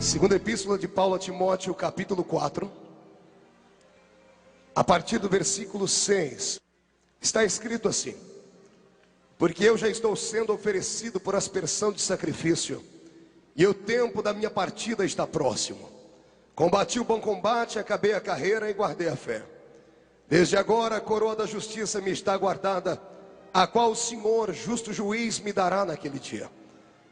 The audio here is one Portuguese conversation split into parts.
Segunda Epístola de Paulo a Timóteo, capítulo 4, a partir do versículo 6, está escrito assim: porque eu já estou sendo oferecido por aspersão de sacrifício, e o tempo da minha partida está próximo. Combati o bom combate, acabei a carreira e guardei a fé. Desde agora a coroa da justiça me está guardada, a qual o Senhor, justo juiz, me dará naquele dia.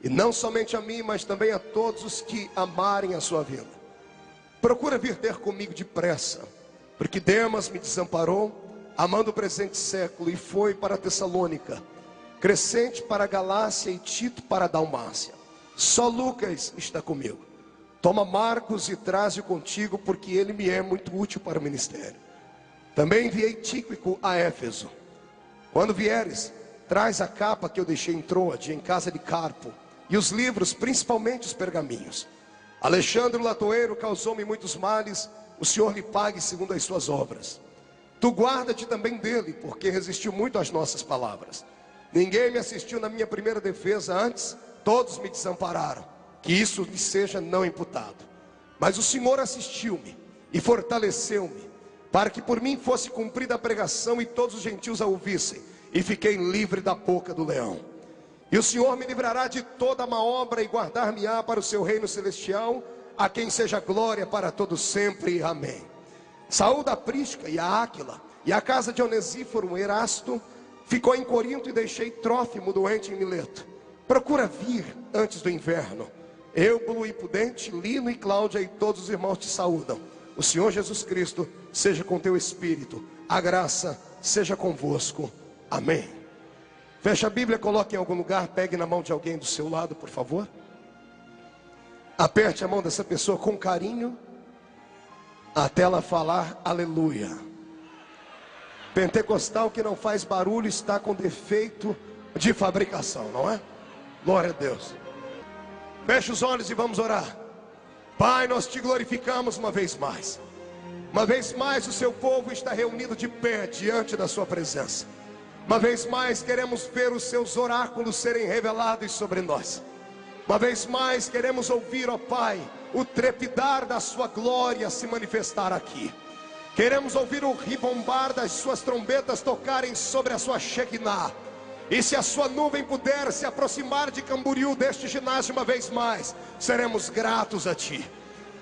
E não somente a mim, mas também a todos os que amarem a sua vida. Procura vir ter comigo depressa, porque Demas me desamparou, amando o presente século, e foi para Tessalônica, Crescente para a Galácia e Tito para a Dalmácia. Só Lucas está comigo. Toma Marcos e traze-o contigo, porque ele me é muito útil para o ministério. Também enviei Tíquico a Éfeso. Quando vieres, traz a capa que eu deixei em Troade, em casa de Carpo, e os livros, principalmente os pergaminhos. Alexandre o latoeiro causou-me muitos males, o Senhor lhe pague segundo as suas obras. Tu guarda-te também dele, porque resistiu muito às nossas palavras. Ninguém me assistiu na minha primeira defesa, antes todos me desampararam, que isso lhe seja não imputado. Mas o Senhor assistiu-me e fortaleceu-me, para que por mim fosse cumprida a pregação e todos os gentios a ouvissem, e fiquei livre da boca do leão. E o Senhor me livrará de toda má obra e guardar-me-á para o seu reino celestial, a quem seja glória para todos sempre. Amém. Saúda a Prisca e a Áquila, e a casa de Onesíforo, Erasto. Ficou em Corinto e deixei Trófimo doente em Mileto. Procura vir antes do inverno. Eubulo e Pudente, Lino e Cláudia e todos os irmãos te saúdam. O Senhor Jesus Cristo seja com teu espírito. A graça seja convosco. Amém. Feche a Bíblia, coloque em algum lugar, pegue na mão de alguém do seu lado, por favor. Aperte a mão dessa pessoa com carinho, até ela falar aleluia. Pentecostal que não faz barulho está com defeito de fabricação, não é? Glória a Deus. Feche os olhos e vamos orar. Pai, nós te glorificamos uma vez mais. Uma vez mais o seu povo está reunido de pé diante da sua presença. Uma vez mais queremos ver os seus oráculos serem revelados sobre nós. Uma vez mais queremos ouvir, ó Pai, o trepidar da sua glória se manifestar aqui. Queremos ouvir o ribombar das suas trombetas tocarem sobre a sua Shekinah. E se a sua nuvem puder se aproximar de Camboriú, deste ginásio uma vez mais, seremos gratos a Ti.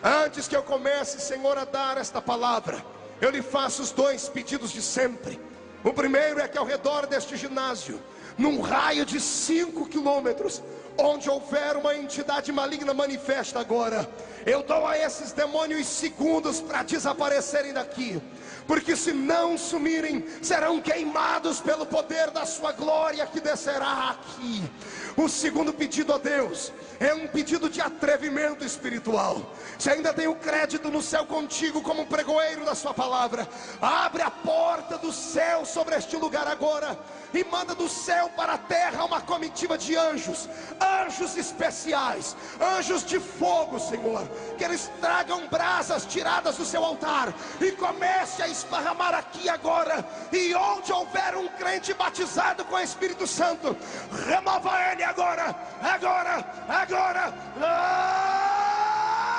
Antes que eu comece, Senhor, a dar esta palavra, eu lhe faço os dois pedidos de sempre. O primeiro é que ao redor deste ginásio, num raio de 5 quilômetros, onde houver uma entidade maligna manifesta agora, eu dou a esses demônios segundos para desaparecerem daqui. Porque se não sumirem, serão queimados pelo poder da sua glória que descerá aqui. O segundo pedido a Deus é um pedido de atrevimento espiritual. Se ainda tem o crédito no céu contigo como pregoeiro da sua palavra, abre a porta do céu sobre este lugar agora e manda do céu para a terra uma comitiva de anjos, anjos especiais, anjos de fogo, Senhor, que eles tragam brasas tiradas do seu altar e comece a esparramar aqui agora. E onde houver um crente batizado com o Espírito Santo, remova ele agora, agora, agora,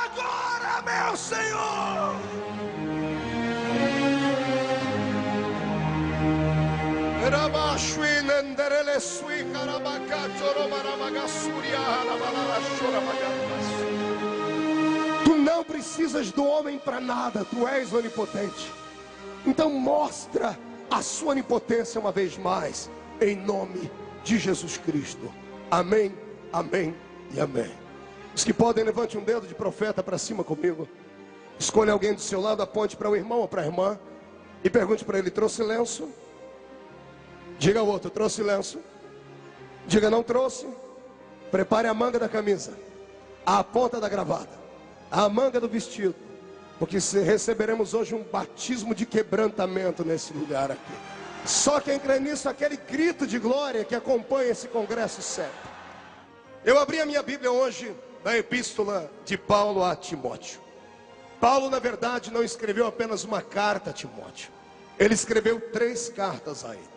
agora, meu Senhor. Tu não precisas do homem para nada, tu és onipotente. Então mostra a sua onipotência uma vez mais, em nome de Jesus Cristo. Amém, amém e amém. Os que podem, levante um dedo de profeta para cima comigo. Escolha alguém do seu lado, aponte para o irmão ou para a irmã e pergunte para ele: trouxe lenço? Diga ao outro: trouxe lenço? Diga: não trouxe. Prepare a manga da camisa, a ponta da gravata, a manga do vestido, porque receberemos hoje um batismo de quebrantamento nesse lugar aqui. Só quem crê nisso, aquele grito de glória que acompanha esse congresso sempre. Eu abri a minha Bíblia hoje na epístola de Paulo a Timóteo. Paulo, na verdade, não escreveu apenas uma carta a Timóteo. Ele escreveu 3 cartas a ele.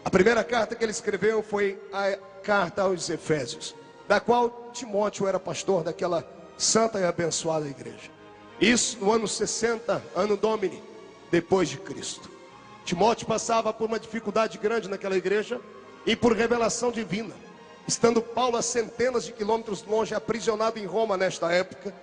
A primeira carta que ele escreveu foi a carta aos Efésios, da qual Timóteo era pastor daquela santa e abençoada igreja. Isso no ano 60, ano Domini, depois de Cristo. Timóteo passava por uma dificuldade grande naquela igreja e por revelação divina. Estando Paulo a centenas de quilômetros longe, aprisionado em Roma nesta época,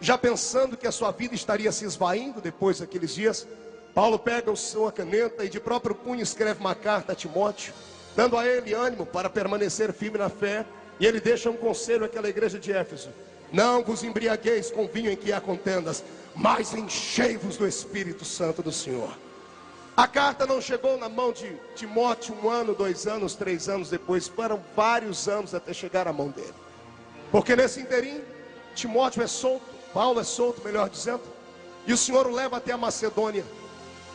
já pensando que a sua vida estaria se esvaindo depois daqueles dias, Paulo pega sua caneta e de próprio punho escreve uma carta a Timóteo, dando a ele ânimo para permanecer firme na fé. E ele deixa um conselho àquela igreja de Éfeso: não vos embriagueis com vinho em que há contendas, mas enchei-vos do Espírito Santo do Senhor. A carta não chegou na mão de Timóteo 1 ano, 2 anos, 3 anos depois. Foram vários anos até chegar à mão dele. Porque nesse interim, Timóteo é solto, Paulo é solto, melhor dizendo, e o Senhor o leva até a Macedônia.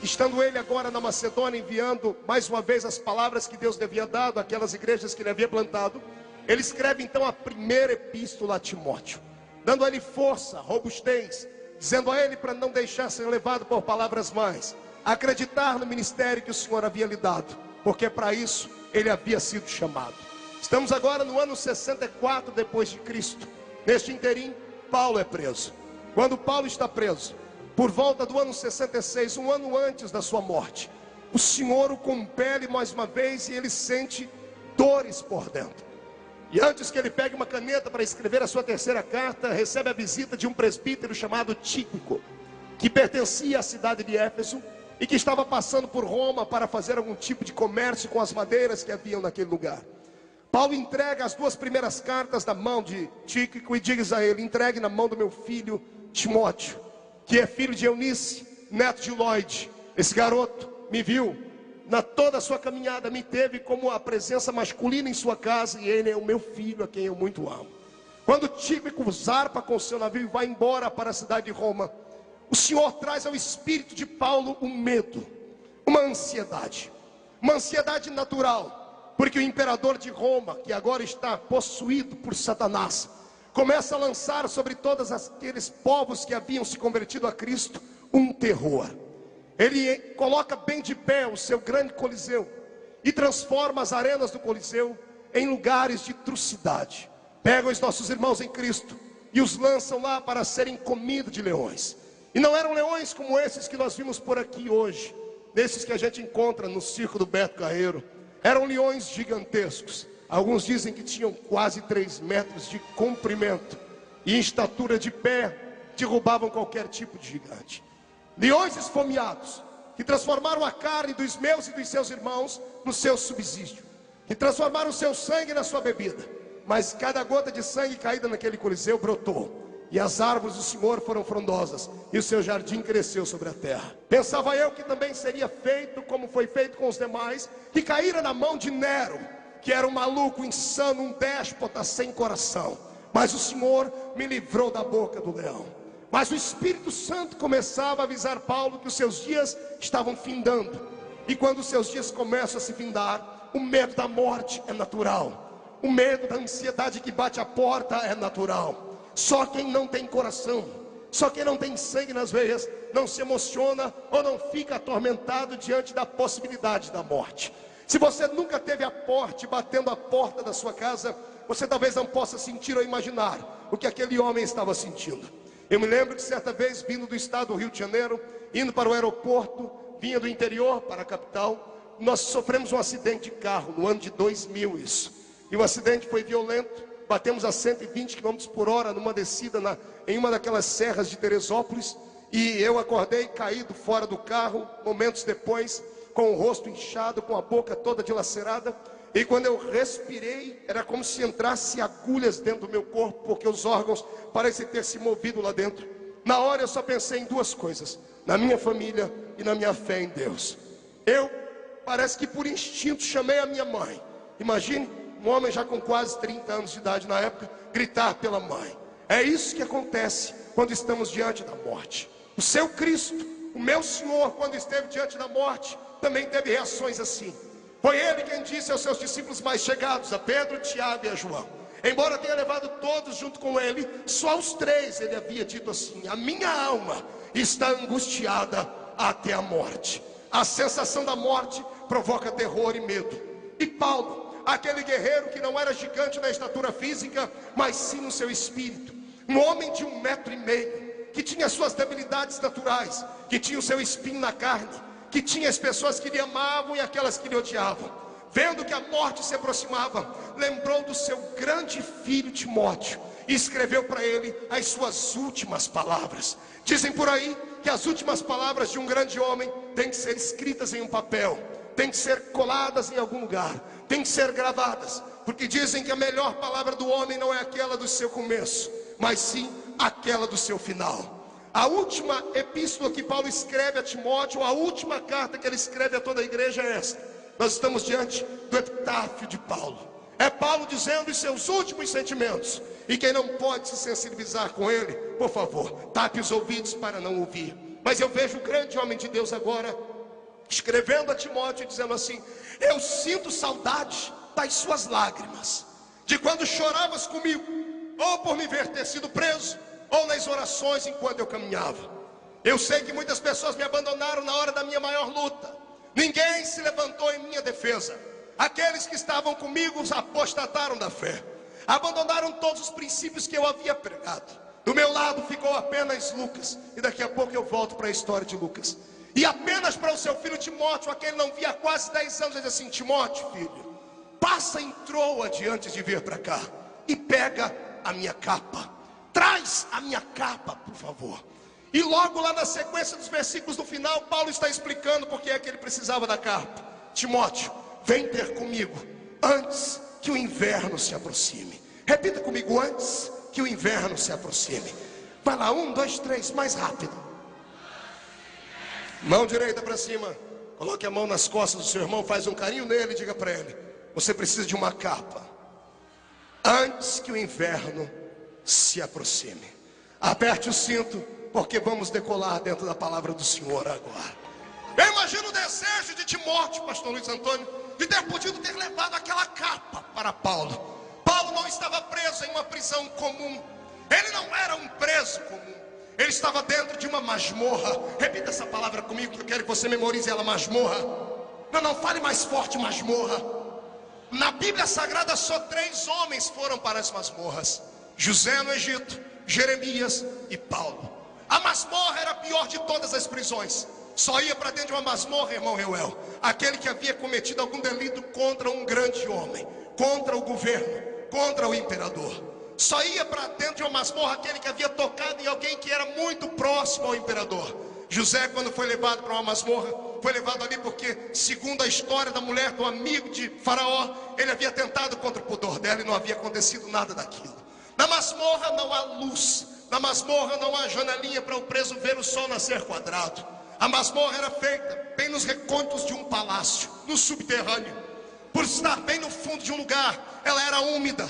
Estando ele agora na Macedônia, enviando mais uma vez as palavras que Deus lhe havia dado àquelas igrejas que ele havia plantado, ele escreve então a primeira epístola a Timóteo, dando a ele força, robustez, dizendo a ele para não deixar ser levado por palavras mais, acreditar no ministério que o Senhor havia lhe dado, porque para isso ele havia sido chamado. Estamos agora no ano 64 depois de Cristo. Neste interim, Paulo é preso. Quando Paulo está preso, por volta do ano 66, um ano antes da sua morte, o Senhor o compele mais uma vez e ele sente dores por dentro. E antes que ele pegue uma caneta para escrever a sua terceira carta, recebe a visita de um presbítero chamado Tíquico, que pertencia à cidade de Éfeso e que estava passando por Roma para fazer algum tipo de comércio com as madeiras que haviam naquele lugar. Paulo entrega as 2 primeiras cartas na mão de Tíquico e diz a ele: entregue na mão do meu filho Timóteo, que é filho de Eunice, neto de Lloyd. Esse garoto me viu na toda a sua caminhada, me teve como a presença masculina em sua casa, e ele é o meu filho, a quem eu muito amo. Quando Tíquico zarpa com seu navio e vai embora para a cidade de Roma, o Senhor traz ao espírito de Paulo um medo, uma ansiedade natural, porque o imperador de Roma, que agora está possuído por Satanás, começa a lançar sobre todos aqueles povos que haviam se convertido a Cristo um terror. Ele coloca bem de pé o seu grande coliseu e transforma as arenas do coliseu em lugares de trucidade. Pegam os nossos irmãos em Cristo e os lançam lá para serem comidos de leões. E não eram leões como esses que nós vimos por aqui hoje, desses que a gente encontra no circo do Beto Carreiro. Eram leões gigantescos. Alguns dizem que tinham quase 3 metros de comprimento e em estatura de pé derrubavam qualquer tipo de gigante. Leões esfomeados, que transformaram a carne dos meus e dos seus irmãos no seu subsídio, que transformaram o seu sangue na sua bebida. Mas cada gota de sangue caída naquele coliseu brotou, e as árvores do Senhor foram frondosas, e o seu jardim cresceu sobre a terra. Pensava eu que também seria feito como foi feito com os demais, que caíram na mão de Nero, que era um maluco insano, um déspota sem coração. Mas o Senhor me livrou da boca do leão. Mas o Espírito Santo começava a avisar Paulo que os seus dias estavam findando. E quando os seus dias começam a se findar, o medo da morte é natural. O medo da ansiedade que bate à porta é natural. Só quem não tem coração, só quem não tem sangue nas veias, não se emociona ou não fica atormentado diante da possibilidade da morte. Se você nunca teve a morte batendo a porta da sua casa, você talvez não possa sentir ou imaginar o que aquele homem estava sentindo. Eu me lembro que certa vez, vindo do estado do Rio de Janeiro, indo para o aeroporto, vinha do interior para a capital, nós sofremos um acidente de carro, no ano de 2000 isso. E o acidente foi violento, batemos a 120 km por hora numa descida em uma daquelas serras de Teresópolis. E eu acordei caído fora do carro, momentos depois, com o rosto inchado, com a boca toda dilacerada. E quando eu respirei, era como se entrasse agulhas dentro do meu corpo, porque os órgãos parecem ter se movido lá dentro. Na hora eu só pensei em 2 coisas: na minha família e na minha fé em Deus. Eu, parece que por instinto, chamei a minha mãe. Imagine, um homem já com quase 30 anos de idade na época, gritar pela mãe. É isso que acontece quando estamos diante da morte. O seu Cristo, o meu Senhor, quando esteve diante da morte, também teve reações assim. Foi ele quem disse aos seus discípulos mais chegados, a Pedro, Tiago e a João, embora tenha levado todos junto com ele, só aos 3 ele havia dito assim: a minha alma está angustiada até a morte. A sensação da morte provoca terror e medo. E Paulo, aquele guerreiro que não era gigante na estatura física, mas sim no seu espírito, um homem de 1,5 m, que tinha suas debilidades naturais, que tinha o seu espinho na carne, que tinha as pessoas que lhe amavam e aquelas que lhe odiavam. Vendo que a morte se aproximava, lembrou do seu grande filho Timóteo e escreveu para ele as suas últimas palavras. Dizem por aí que as últimas palavras de um grande homem têm que ser escritas em um papel, têm que ser coladas em algum lugar, têm que ser gravadas, porque dizem que a melhor palavra do homem não é aquela do seu começo, mas sim aquela do seu final. A última epístola que Paulo escreve a Timóteo, a última carta que ele escreve a toda a igreja é esta. Nós estamos diante do epitáfio de Paulo. É Paulo dizendo os seus últimos sentimentos. E quem não pode se sensibilizar com ele, por favor, tape os ouvidos para não ouvir. Mas eu vejo o grande homem de Deus agora escrevendo a Timóteo, dizendo assim: eu sinto saudade das suas lágrimas, de quando choravas comigo, ou por me ver ter sido preso, ou nas orações enquanto eu caminhava. Eu sei que muitas pessoas me abandonaram na hora da minha maior luta. Ninguém se levantou em minha defesa. Aqueles que estavam comigo apostataram da fé, abandonaram todos os princípios que eu havia pregado. Do meu lado ficou apenas Lucas, e daqui a pouco eu volto para a história de Lucas. E apenas para o seu filho Timóteo, a quem ele não via há quase 10 anos, ele diz assim: Timóteo, filho, passa em Troa antes de vir para cá e pega a minha capa. Traz a minha capa, por favor. E logo lá na sequência dos versículos do final, Paulo está explicando por que é que ele precisava da capa. Timóteo, vem ter comigo antes que o inverno se aproxime. Repita comigo: antes que o inverno se aproxime. Vai lá, 1, 2, 3, mais rápido. Mão direita para cima. Coloque a mão nas costas do seu irmão, faz um carinho nele e diga para ele: você precisa de uma capa antes que o inverno se aproxime. Aperte o cinto, porque vamos decolar dentro da palavra do Senhor agora. Eu imagino o desejo de Timóteo, pastor Luiz Antônio, de ter podido ter levado aquela capa para Paulo. Paulo não estava preso em uma prisão comum. Ele não era um preso comum. Ele estava dentro de uma masmorra. Repita essa palavra comigo, que eu quero que você memorize ela: masmorra. Não, fale mais forte: masmorra. Na Bíblia Sagrada só 3 homens foram para as masmorras: José no Egito, Jeremias e Paulo. A masmorra era a pior de todas as prisões. Só ia para dentro de uma masmorra, irmão Reuel, aquele que havia cometido algum delito contra um grande homem, contra o governo, contra o imperador. Só ia para dentro de uma masmorra aquele que havia tocado em alguém que era muito próximo ao imperador. José, quando foi levado para uma masmorra, foi levado ali porque, segundo a história da mulher do amigo de Faraó, ele havia tentado contra o pudor dela e não havia acontecido nada daquilo. Na masmorra não há luz. Na masmorra não há janelinha para o preso ver o sol nascer quadrado. A masmorra era feita bem nos recônditos de um palácio, no subterrâneo. Por estar bem no fundo de um lugar, ela era úmida,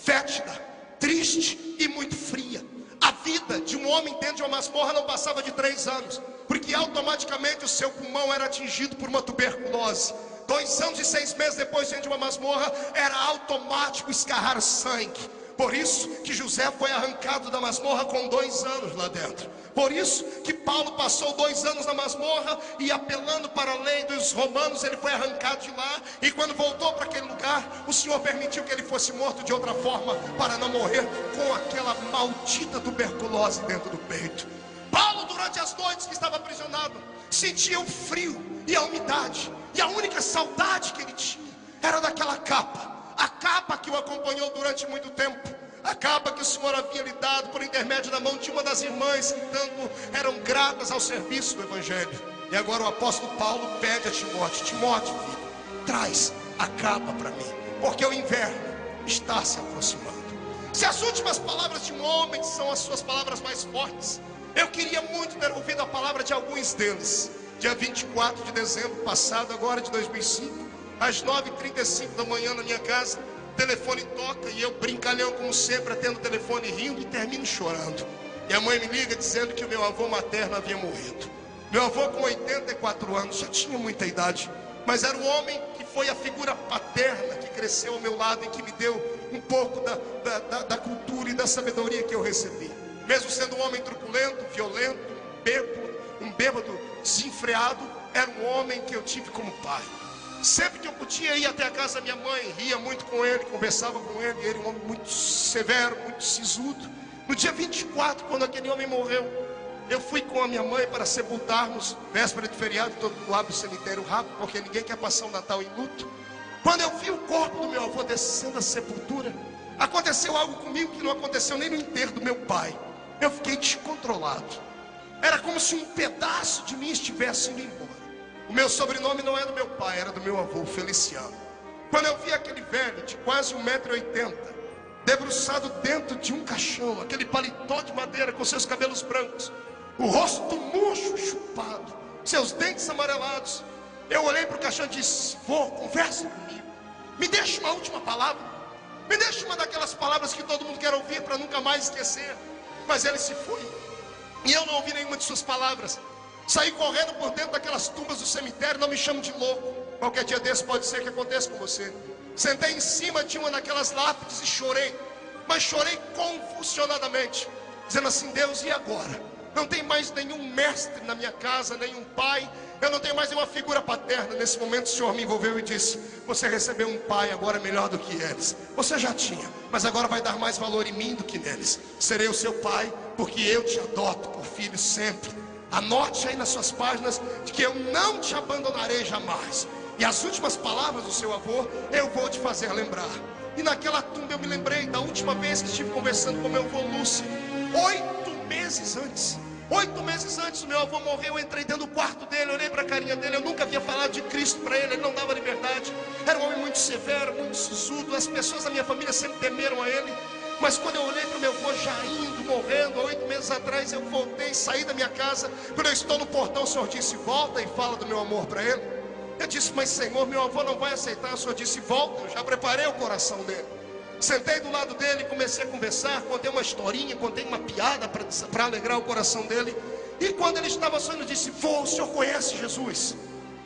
fétida, triste e muito fria. A vida de um homem dentro de uma masmorra não passava de 3 anos, porque automaticamente o seu pulmão era atingido por uma tuberculose. 2 anos e 6 meses depois, dentro de uma masmorra, era automático escarrar sangue. Por isso que José foi arrancado da masmorra com 2 anos lá dentro. Por isso que Paulo passou 2 anos na masmorra e, apelando para a lei dos romanos, ele foi arrancado de lá. E quando voltou para aquele lugar, o Senhor permitiu que ele fosse morto de outra forma, para não morrer com aquela maldita tuberculose dentro do peito. Paulo, durante as noites que estava aprisionado, sentia o frio e a umidade. E a única saudade que ele tinha era daquela capa. A capa que o acompanhou durante muito tempo. A capa que o Senhor havia lhe dado por intermédio da mão de uma das irmãs que tanto eram gratas ao serviço do Evangelho. E agora o apóstolo Paulo pede a Timóteo: Timóteo, filho, traz a capa para mim, porque o inverno está se aproximando. Se as últimas palavras de um homem são as suas palavras mais fortes, eu queria muito ter ouvido a palavra de alguns deles. Dia 24 de dezembro passado, agora de 2005, às 9h35 da manhã, na minha casa, o telefone toca e eu, brincalhão como sempre, atendo o telefone rindo e termino chorando. E a mãe me liga dizendo que o meu avô materno havia morrido. Meu avô, com 84 anos, já tinha muita idade, mas era o homem que foi a figura paterna que cresceu ao meu lado e que me deu um pouco da cultura e da sabedoria que eu recebi. Mesmo sendo um homem truculento, violento, um bêbado desenfreado, era um homem que eu tive como pai. Sempre que eu podia ir até a casa da minha mãe, ria muito com ele, conversava com ele. Ele era um homem muito severo, muito sisudo, No dia 24, quando aquele homem morreu, eu fui com a minha mãe para sepultarmos, véspera de feriado, todo mundo abre o cemitério rápido, porque ninguém quer passar o Natal em luto. Quando eu vi o corpo do meu avô descendo a sepultura, aconteceu algo comigo que não aconteceu nem no enterro do meu pai. Eu fiquei descontrolado. Era como se um pedaço de mim estivesse indo embora. O meu sobrenome não é do meu pai, era do meu avô, Feliciano. Quando eu vi aquele velho de quase 1,80 m, debruçado dentro de um caixão, aquele paletó de madeira com seus cabelos brancos, o rosto murcho, chupado, seus dentes amarelados, eu olhei para o caixão e disse: vô, conversa comigo, me deixa uma última palavra, me deixa uma daquelas palavras que todo mundo quer ouvir para nunca mais esquecer. Mas ele se foi, e eu não ouvi nenhuma de suas palavras. Saí correndo por dentro daquelas tumbas do cemitério. Não me chame de louco, qualquer dia desse pode ser que aconteça com você. Sentei em cima de uma daquelas lápides e chorei, mas chorei convulsionadamente, dizendo assim: Deus, e agora? Não tem mais nenhum mestre na minha casa, nenhum pai, eu não tenho mais nenhuma figura paterna. Nesse momento o Senhor me envolveu e disse: você recebeu um pai agora melhor do que eles. Você já tinha, mas agora vai dar mais valor em mim do que neles. Serei o seu pai, porque eu te adoto por filho sempre. Anote aí nas suas páginas de que eu não te abandonarei jamais. E as últimas palavras do seu avô eu vou te fazer lembrar. E naquela tumba eu me lembrei da última vez que estive conversando com meu avô Lúcio. 8 meses antes. 8 meses antes do meu avô morrer, eu entrei dentro do quarto dele, olhei para a carinha dele. Eu nunca havia falado de Cristo para ele, ele não dava liberdade. Era um homem muito severo, muito sisudo. As pessoas da minha família sempre temeram a ele. Mas quando eu olhei para o meu avô já indo, morrendo, há 8 meses atrás, eu voltei, saí da minha casa. Quando eu estou no portão, o Senhor disse: volta e fala do meu amor para ele. Eu disse: mas Senhor, meu avô não vai aceitar. O Senhor disse: volta, eu já preparei o coração dele. Sentei do lado dele, comecei a conversar, contei uma historinha, contei uma piada para alegrar o coração dele. E quando ele estava sonhando, disse: vô, o senhor conhece Jesus?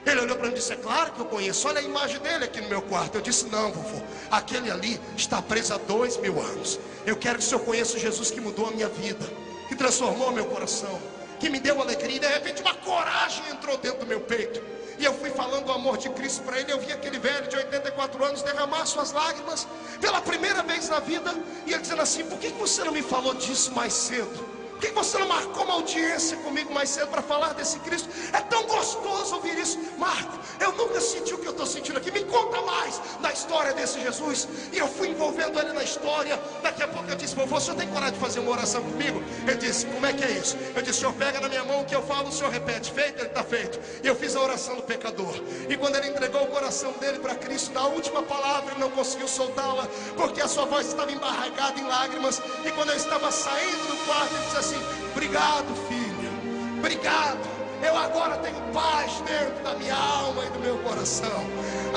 Ele olhou para mim e disse: é claro que eu conheço, olha a imagem dele aqui no meu quarto. Eu disse: não, vovô, aquele ali está preso há 2000 anos. Eu quero que o senhor conheça o Jesus que mudou a minha vida, que transformou meu coração, que me deu alegria. E de repente uma coragem entrou dentro do meu peito, e eu fui falando do amor de Cristo para ele. Eu vi aquele velho de 84 anos derramar suas lágrimas pela primeira vez na vida, e ele dizendo assim: por que você não me falou disso mais cedo? Por que você não marcou uma audiência comigo mais cedo para falar desse Cristo? É tão gostoso ouvir isso. Marco, eu nunca senti o que eu estou sentindo aqui. Me conta mais da história desse Jesus. E eu fui envolvendo ele na história. Daqui a pouco eu disse: vovô, o senhor tem coragem de fazer uma oração comigo? Ele disse: como é que é isso? Eu disse: o senhor pega na minha mão o que eu falo, o senhor repete. Feito? Ele está feito. E eu fiz a oração do pecador. E quando ele entregou o coração dele para Cristo, na última palavra ele não conseguiu soltá-la, porque a sua voz estava embarragada em lágrimas. E quando eu estava saindo do quarto, ele disse assim: obrigado, filho, obrigado. Eu agora tenho paz dentro da minha alma e do meu coração.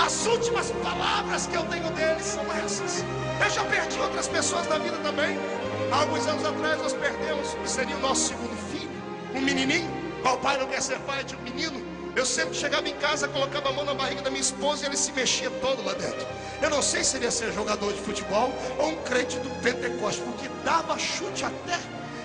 As últimas palavras que eu tenho dele são essas. Eu já perdi outras pessoas na vida também. Há alguns anos atrás nós perdemos o que seria o nosso segundo filho, um menininho. O pai não quer ser pai de um menino. Eu sempre chegava em casa, colocava a mão na barriga da minha esposa e ele se mexia todo lá dentro. Eu não sei se ele ia ser jogador de futebol ou um crente do Pentecoste, porque dava chute até.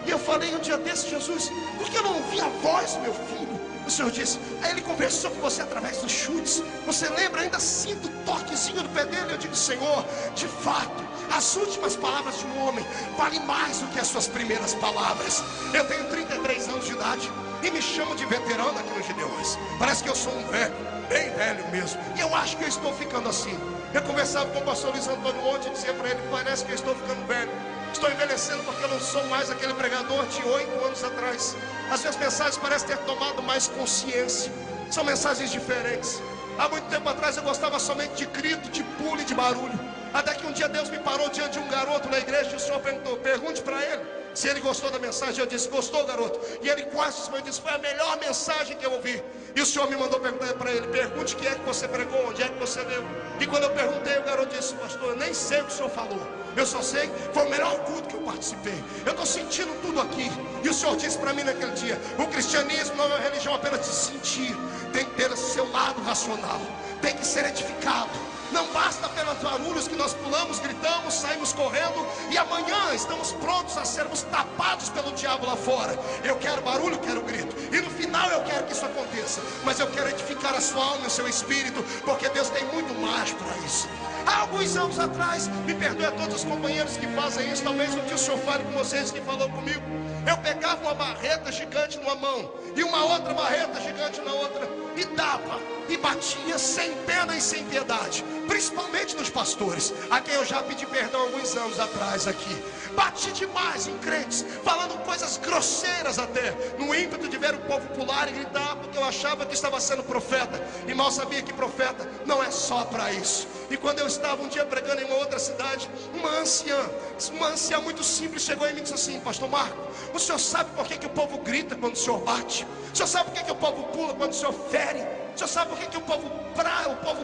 E eu falei um dia desse: Jesus, por que eu não ouvi a voz do meu filho? O Senhor disse: aí ele conversou com você através dos chutes. Você lembra? Ainda sinto o toquezinho do pé dele. Eu digo: Senhor, de fato, as últimas palavras de um homem valem mais do que as suas primeiras palavras. Eu tenho 33 anos de idade e me chamam de veterano aqui no Gideões. Parece que eu sou um velho, bem velho mesmo. E eu acho que eu estou ficando assim. Eu conversava com o pastor Luiz Antônio ontem e dizia para ele: parece que eu estou ficando velho. Estou envelhecendo porque eu não sou mais aquele pregador de 8 anos atrás. As minhas mensagens parecem ter tomado mais consciência. São mensagens diferentes. Há muito tempo atrás eu gostava somente de grito, de pulo e de barulho. Até que um dia Deus me parou diante de um garoto na igreja e o Senhor perguntou: pergunte para ele se ele gostou da mensagem. Eu disse: gostou, garoto? E ele quase disse: foi a melhor mensagem que eu ouvi. E o Senhor me mandou perguntar para ele: pergunte o que é que você pregou, onde é que você leu. E quando eu perguntei, o garoto disse: pastor, eu nem sei o que o Senhor falou, eu só sei que foi o melhor culto que eu participei. Eu estou sentindo tudo aqui. E o Senhor disse para mim naquele dia: o cristianismo não é uma religião apenas de sentir, tem que ter o seu lado racional, tem que ser edificado. Não basta apenas barulhos que nós pulamos, gritamos, saímos correndo e amanhã estamos prontos a sermos tapados pelo diabo lá fora. Eu quero barulho, quero grito, e no final eu quero que isso aconteça. Mas eu quero edificar a sua alma e o seu espírito, porque Deus tem muito mais para isso. Há alguns anos atrás, me perdoe a todos os companheiros que fazem isso, talvez o que o senhor fale com vocês que falou comigo. Eu pegava uma barreta gigante numa mão e uma outra barreta gigante na outra, e dava e batia sem pena e sem piedade, principalmente nos pastores, a quem eu já pedi perdão alguns anos atrás aqui. Bati demais em crentes, falando coisas grosseiras até, no ímpeto de ver o povo pular e gritar, porque eu achava que estava sendo profeta, e mal sabia que profeta não é só para isso. E quando eu estava um dia pregando em uma outra cidade, uma anciã muito simples chegou em mim e disse assim: pastor Marco, o senhor sabe por que o povo grita quando o senhor bate? O senhor sabe por que o povo pula quando o senhor fere? O senhor sabe por que o povo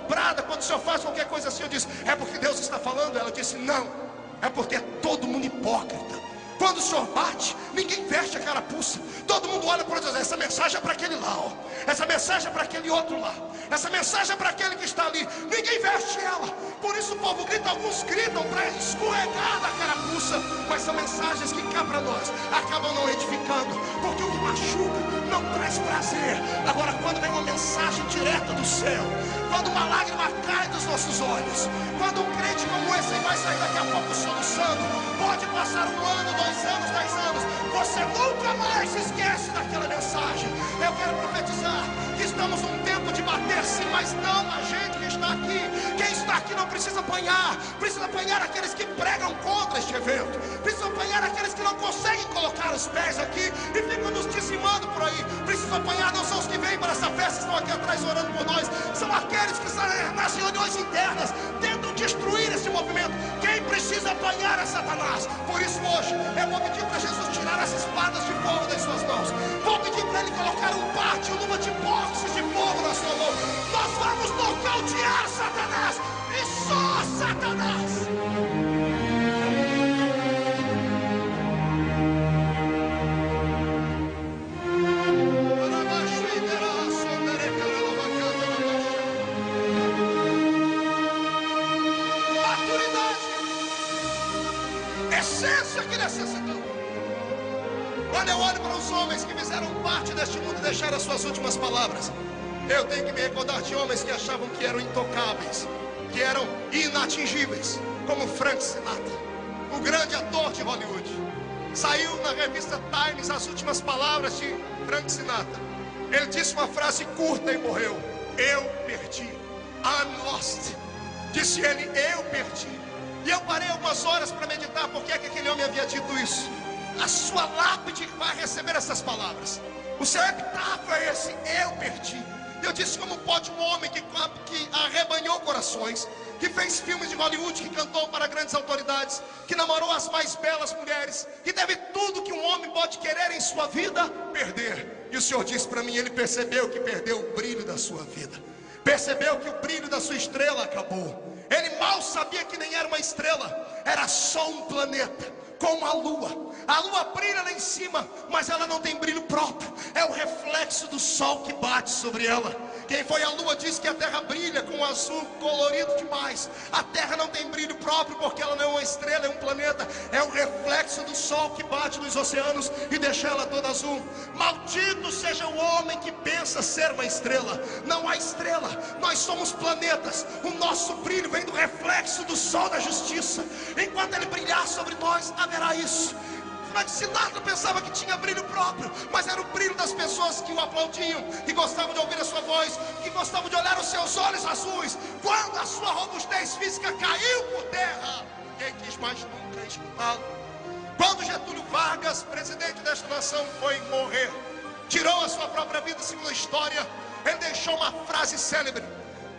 brada quando o senhor faz qualquer coisa assim? Eu disse: é porque Deus está falando? Ela disse: não, é porque é todo mundo hipócrita. Quando o senhor bate, ninguém veste a carapuça. Todo mundo olha para Deus: essa mensagem é para aquele lá, ó. Essa mensagem é para aquele outro lá. Essa mensagem é para aquele que está ali. Ninguém veste ela. Por isso o povo grita, alguns gritam para escorregar da carapuça. Mas são mensagens que cá para nós acabam não edificando, porque o que machuca não traz prazer. Agora, quando vem uma mensagem direta do céu, quando uma lágrima cai dos nossos olhos, quando um crente como esse vai sair daqui a pouco soluçando, pode passar 1 ano, 2 anos, 10 anos, você nunca mais se esquece daquela mensagem. Eu quero profetizar que estamos num tempo de bater sim, mas não a gente que está aqui. Quem está aqui não precisa apanhar aqueles que pregam contra este evento, precisa apanhar aqueles que não conseguem colocar os pés aqui e ficam nos dizimando por aí. Precisa apanhar não são os que vêm para essa festa, estão aqui atrás orando por nós, são aqueles que nas reuniões internas tentam destruir esse movimento. Quem precisa apanhar é Satanás. Por isso hoje eu vou pedir para Jesus tirar as espadas de fogo das suas mãos. Vou pedir para ele colocar um bate, uma luva de boxe de fogo na sua mão. Nós vamos nocautear Satanás, e só Satanás. Essência que necessitamos. Quando eu olho para os homens que fizeram parte deste mundo e deixaram as suas últimas palavras, eu tenho que me recordar de homens que achavam que eram intocáveis, que eram inatingíveis, como Frank Sinatra, o grande ator de Hollywood. Saiu na revista Times as últimas palavras de Frank Sinatra. Ele disse uma frase curta e morreu: eu perdi. I'm lost. Disse ele: eu perdi. E eu parei algumas horas para meditar por que é que aquele homem havia dito isso. A sua lápide vai receber essas palavras. O seu epitáfio é esse: eu perdi. E eu disse: como pode um homem que arrebanhou corações, que fez filmes de Hollywood, que cantou para grandes autoridades, que namorou as mais belas mulheres, que teve tudo que um homem pode querer em sua vida, perder? E o Senhor disse para mim: ele percebeu que perdeu o brilho da sua vida, percebeu que o brilho da sua estrela acabou. Ele mal sabia que nem era uma estrela, era só um planeta, como a lua. A lua brilha lá em cima, mas ela não tem brilho próprio, é o reflexo do sol que bate sobre ela. Quem foi à lua disse que a terra brilha com um azul colorido demais. A terra não tem brilho próprio, porque ela não é uma estrela, é um planeta. É o reflexo do sol que bate nos oceanos e deixa ela toda azul. Maldito seja o homem que pensa ser uma estrela. Não há estrela, nós somos planetas. O nosso brilho vem do reflexo do sol da justiça. Enquanto ele brilhar sobre nós, haverá isso. Frank Sinatra pensava que tinha brilho próprio, mas era o brilho das pessoas que o aplaudiam, que gostavam de ouvir a sua voz, que gostavam de olhar os seus olhos azuis. Quando a sua robustez física caiu por terra, ninguém quis mais nunca escutá-lo. Quando Getúlio Vargas, presidente desta nação, foi morrer, tirou a sua própria vida, segundo a história, ele deixou uma frase célebre: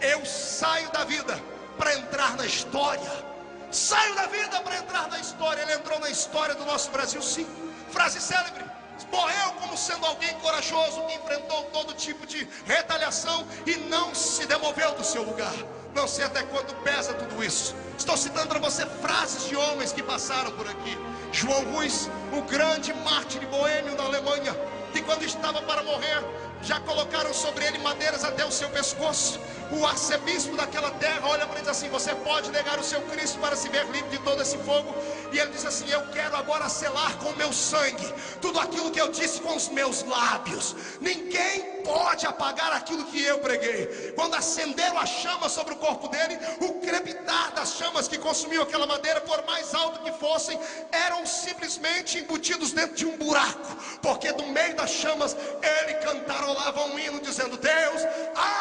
eu saio da vida para entrar na história. Saio da vida para entrar na história. Ele entrou na história do nosso Brasil, sim. Frase célebre: morreu como sendo alguém corajoso, que enfrentou todo tipo de retaliação e não se demoveu do seu lugar. Não sei até quando pesa tudo isso. Estou citando para você frases de homens que passaram por aqui. João Ruiz, o grande mártir boêmio na Alemanha, que quando estava para morrer, já colocaram sobre ele madeiras até o seu pescoço. O arcebispo daquela terra olha para ele e diz assim: você pode negar o seu Cristo para se ver livre de todo esse fogo? E ele diz assim: eu quero agora selar com o meu sangue tudo aquilo que eu disse com os meus lábios. Ninguém pode apagar aquilo que eu preguei. Quando acenderam a chama sobre o corpo dele, o crepitar das chamas que consumiam aquela madeira, por mais alto que fossem, eram simplesmente embutidos dentro de um buraco, porque do meio das chamas ele cantarolava um hino dizendo: Deus,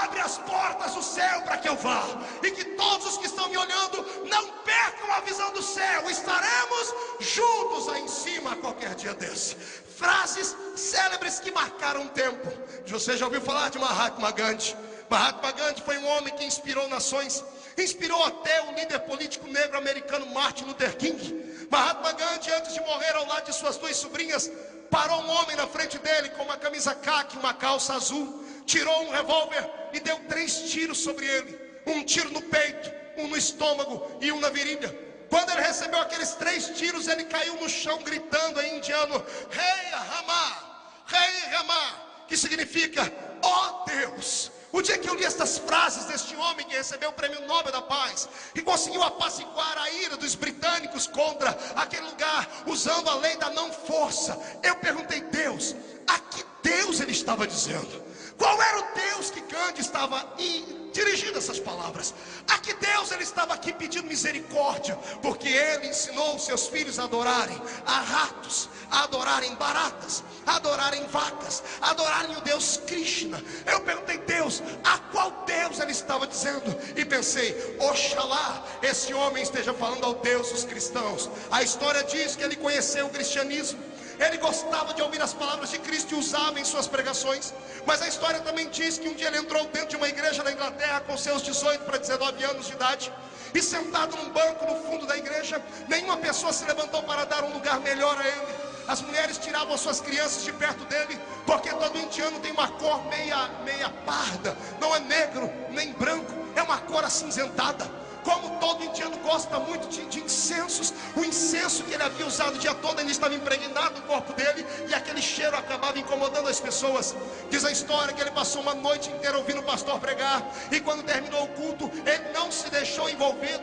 abre as portas do céu para que eu vá, e que todos os que estão me olhando não percam a visão do céu. Estaremos juntos aí em cima a qualquer dia desse. Frases célebres que marcaram o tempo. Você já ouviu falar de Mahatma Gandhi? Mahatma Gandhi foi um homem que inspirou nações, inspirou até o líder político negro americano Martin Luther King. Mahatma Gandhi, antes de morrer ao lado de suas duas sobrinhas, parou um homem na frente dele com uma camisa caqui, uma calça azul, tirou um revólver e deu 3 tiros sobre ele. Um tiro no peito, um no estômago e um na virilha. Quando ele recebeu aqueles 3 tiros, ele caiu no chão gritando em indiano: Rei Rama, que significa ó Deus. O dia que eu li estas frases deste homem que recebeu o prêmio Nobel da Paz e conseguiu apaciguar a ira dos britânicos contra aquele lugar, usando a lei da não força, eu perguntei: Deus, a que Deus ele estava dizendo? Qual era o Deus que Gandhi estava dirigindo essas palavras? A que Deus ele estava aqui pedindo misericórdia? Porque ele ensinou os seus filhos a adorarem a ratos, a adorarem baratas, a adorarem vacas, a adorarem o Deus Krishna. Eu perguntei: Deus, a qual Deus ele estava dizendo? E pensei: oxalá esse homem esteja falando ao Deus dos cristãos. A história diz que ele conheceu o cristianismo, ele gostava de ouvir as palavras de Cristo e usava em suas pregações. Mas a história também diz que um dia ele entrou dentro de uma igreja na Inglaterra com seus 18 para 19 anos de idade, e sentado num banco no fundo da igreja, nenhuma pessoa se levantou para dar um lugar melhor a ele. As mulheres tiravam suas crianças de perto dele, porque todo indiano tem uma cor meia parda, não é negro nem branco, é uma cor acinzentada. Como todo indiano gosta muito de incensos, o incenso que ele havia usado o dia todo ainda estava impregnado no corpo dele, e aquele cheiro acabava incomodando as pessoas. Diz a história que ele passou uma noite inteira ouvindo o pastor pregar, e quando terminou o culto, ele não se deixou envolver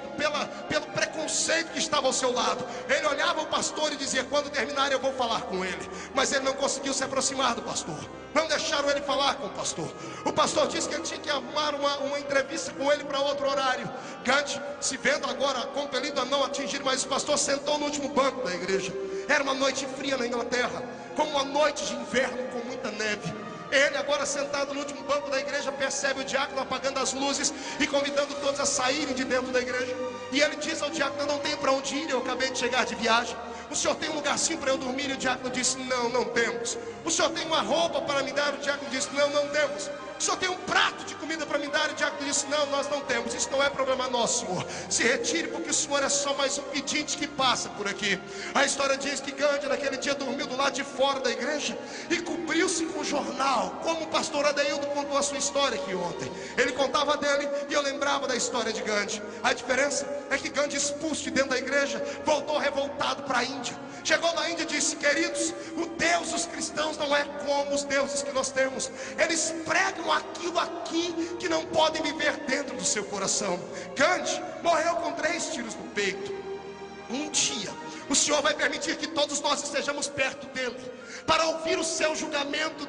pelo preconceito que estava ao seu lado. Ele olhava o pastor e dizia: quando terminar eu vou falar com ele. Mas ele não conseguiu se aproximar do pastor, não deixaram ele falar com o pastor. O pastor disse que ele tinha que arrumar uma entrevista com ele para outro horário. Gandhi, se vendo agora compelido a não atingir mais o pastor, sentou no último banco da igreja. Era uma noite fria na Inglaterra, como uma noite de inverno com muita neve. Ele agora sentado no último banco da igreja, percebe o diácono apagando as luzes e convidando todos a saírem de dentro da igreja. E ele diz ao diácono: eu não tenho para onde ir, eu acabei de chegar de viagem. O senhor tem um lugarzinho para eu dormir? E o diácono disse: não, não temos. O senhor tem uma roupa para me dar? O diácono disse: não, não temos. O senhor tem um prato de comida para me dar? E o diácono disse: não, nós não temos. Isso não é problema nosso, senhor. Se retire, porque o senhor é só mais um pedinte que passa por aqui. A história diz que Gandhi naquele dia dormiu do lado de fora da igreja e cobriu-se com jornal, como o pastor Adeildo contou a sua história aqui ontem. Ele contava dele e eu lembrava da história de Gandhi. A diferença é que Gandhi, expulso de dentro da igreja, voltou revoltado para a Índia. Chegou na Índia e disse: queridos, o Deus dos cristãos não é como os deuses que nós temos. Eles pregam aquilo aqui que não podem viver dentro do seu coração. Gandhi morreu com 3 tiros no peito. Um dia o Senhor vai permitir que todos nós estejamos perto dele, para ouvir o seu julgamento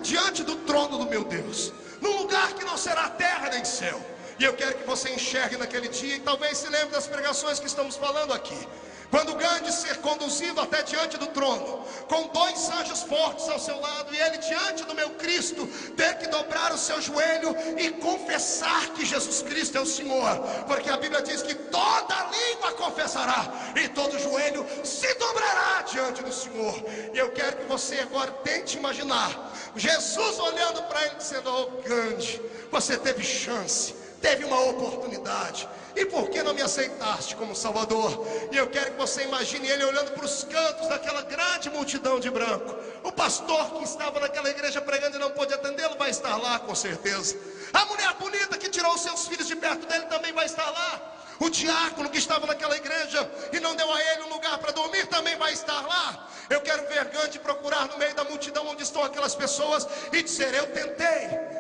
diante do trono do meu Deus, num lugar que não será terra nem céu. E eu quero que você enxergue naquele dia, e talvez se lembre das pregações que estamos falando aqui. Quando Gandhi ser conduzido até diante do trono, com 2 anjos fortes ao seu lado, e ele diante do meu Cristo ter que dobrar o seu joelho e confessar que Jesus Cristo é o Senhor, porque a Bíblia diz que toda língua confessará e todo joelho se dobrará diante do Senhor. E eu quero que você agora tente imaginar Jesus olhando para ele dizendo: oh Gandhi, você teve chance, teve uma oportunidade, e por que não me aceitaste como Salvador? E eu quero que você imagine ele olhando para os cantos daquela grande multidão de branco. O pastor que estava naquela igreja pregando e não pôde atendê-lo vai estar lá com certeza. A mulher bonita que tirou os seus filhos de perto dele também vai estar lá. O diácono que estava naquela igreja e não deu a ele um lugar para dormir também vai estar lá. Eu quero ver Gandhi procurar no meio da multidão onde estão aquelas pessoas e dizer: eu tentei,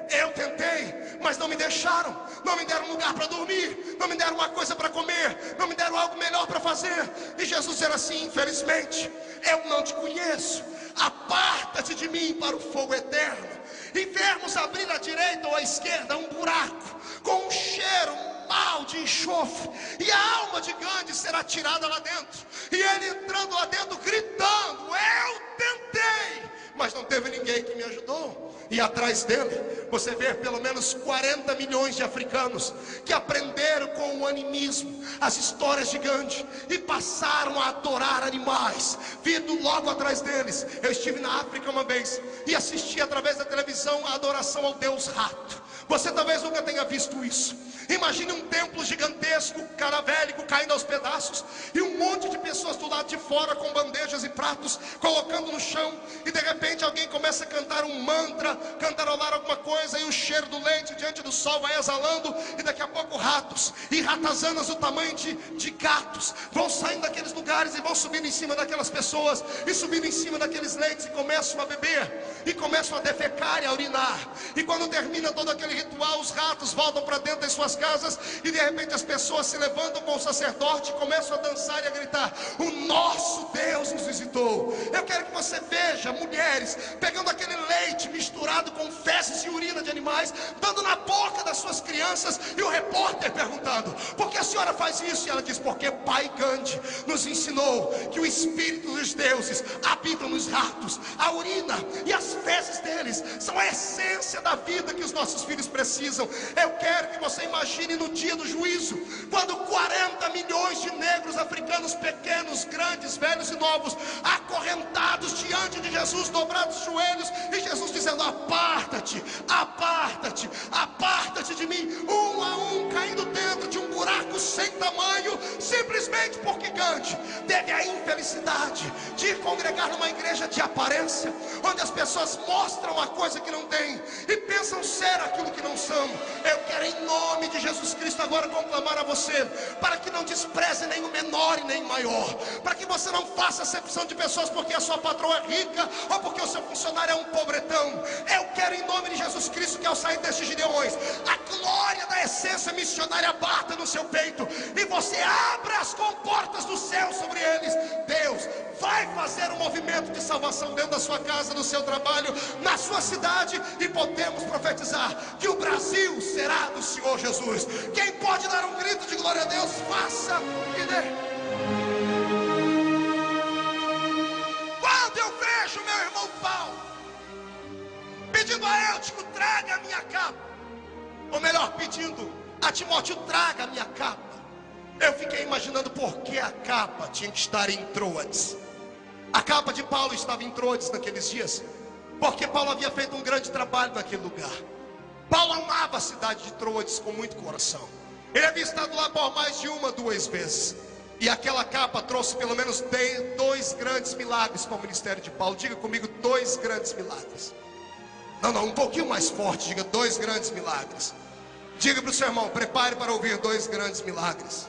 mas não me deixaram, não me deram um lugar para dormir, não me deram uma coisa para comer, não me deram algo melhor para fazer. E Jesus era assim: infelizmente, eu não te conheço, aparta-te de mim para o fogo eterno. E vermos abrir à direita ou à esquerda um buraco com um cheiro mal de enxofre, e a alma de Gandhi será tirada lá dentro, e ele entrando lá dentro gritando: eu tentei, mas não teve ninguém que me ajudou. E atrás dele você vê pelo menos 40 milhões de africanos que aprenderam com o animismo as histórias de Gandhi e passaram a adorar animais, vindo logo atrás deles. Eu estive na África uma vez e assisti através da televisão a adoração ao deus rato. Você talvez nunca tenha visto isso. Imagine um templo gigantesco, caravélico, caindo aos pedaços, e um monte de pessoas do lado de fora com bandejas e pratos, colocando no chão. E de repente alguém começa a cantar um mantra, cantarolar alguma coisa, e o cheiro do leite diante do sol vai exalando. E daqui a pouco ratos e ratazanas do tamanho de gatos vão saindo daqueles lugares e vão subindo em cima daquelas pessoas, e subindo em cima daqueles leites, e começam a beber, e começam a defecar e a urinar. E quando termina todo aquele ritual, os ratos voltam para dentro das suas casas, e de repente as pessoas se levantam com o sacerdote e começam a dançar e a gritar: o nosso Deus nos visitou. Eu quero que você veja mulheres pegando aquele leite misturado com fezes e urina de animais, dando na boca das suas crianças, e o repórter perguntando: por que a senhora faz isso? E ela diz: porque pai Gandhi nos ensinou que o espírito dos deuses habita nos ratos. A urina e as fezes deles são a essência da vida que os nossos filhos precisam. Eu quero que você imagine no dia do juízo, quando 40 milhões de negros africanos, pequenos, grandes, velhos e novos, acorrentados diante de Jesus, dobrados os joelhos, e Jesus dizendo: aparta-te, aparta-te, aparta-te de mim, um a um, caindo dentro de um buraco sem tamanho, simplesmente porque Gandhi teve a infelicidade de congregar numa igreja de aparência, onde as pessoas mostram a coisa que não tem e pensam ser aquilo que não são. Eu quero, em nome de Jesus Cristo, agora conclamar a você, para que não despreze nem o menor e nem o maior, para que você não faça acepção de pessoas porque a sua patroa é rica ou porque o seu funcionário é um pobretão. Eu quero, em nome de Jesus Cristo, que ao sair destes gideões, a glória da essência missionária bata no seu peito e você abra as comportas do céu sobre eles. Deus vai fazer um movimento de salvação dentro da sua casa, no seu trabalho, na sua cidade, e podemos profetizar que o Brasil será do Senhor Jesus. Quem pode dar um grito de glória a Deus, faça e dê. Quando eu vejo meu irmão Paulo pedindo a Eutico: traga a minha capa, ou melhor, pedindo a Timóteo: traga a minha capa, eu fiquei imaginando por que a capa tinha que estar em Troades. A capa de Paulo estava em Troades naqueles dias, porque Paulo havia feito um grande trabalho naquele lugar. Paulo amava a cidade de Troades com muito coração. Ele havia estado lá por mais de uma, 2 vezes. E aquela capa trouxe pelo menos 2 grandes milagres para o ministério de Paulo. Diga comigo: 2 grandes milagres. Não, um pouquinho mais forte. Diga: 2 grandes milagres. Diga para o seu irmão: prepare para ouvir 2 grandes milagres.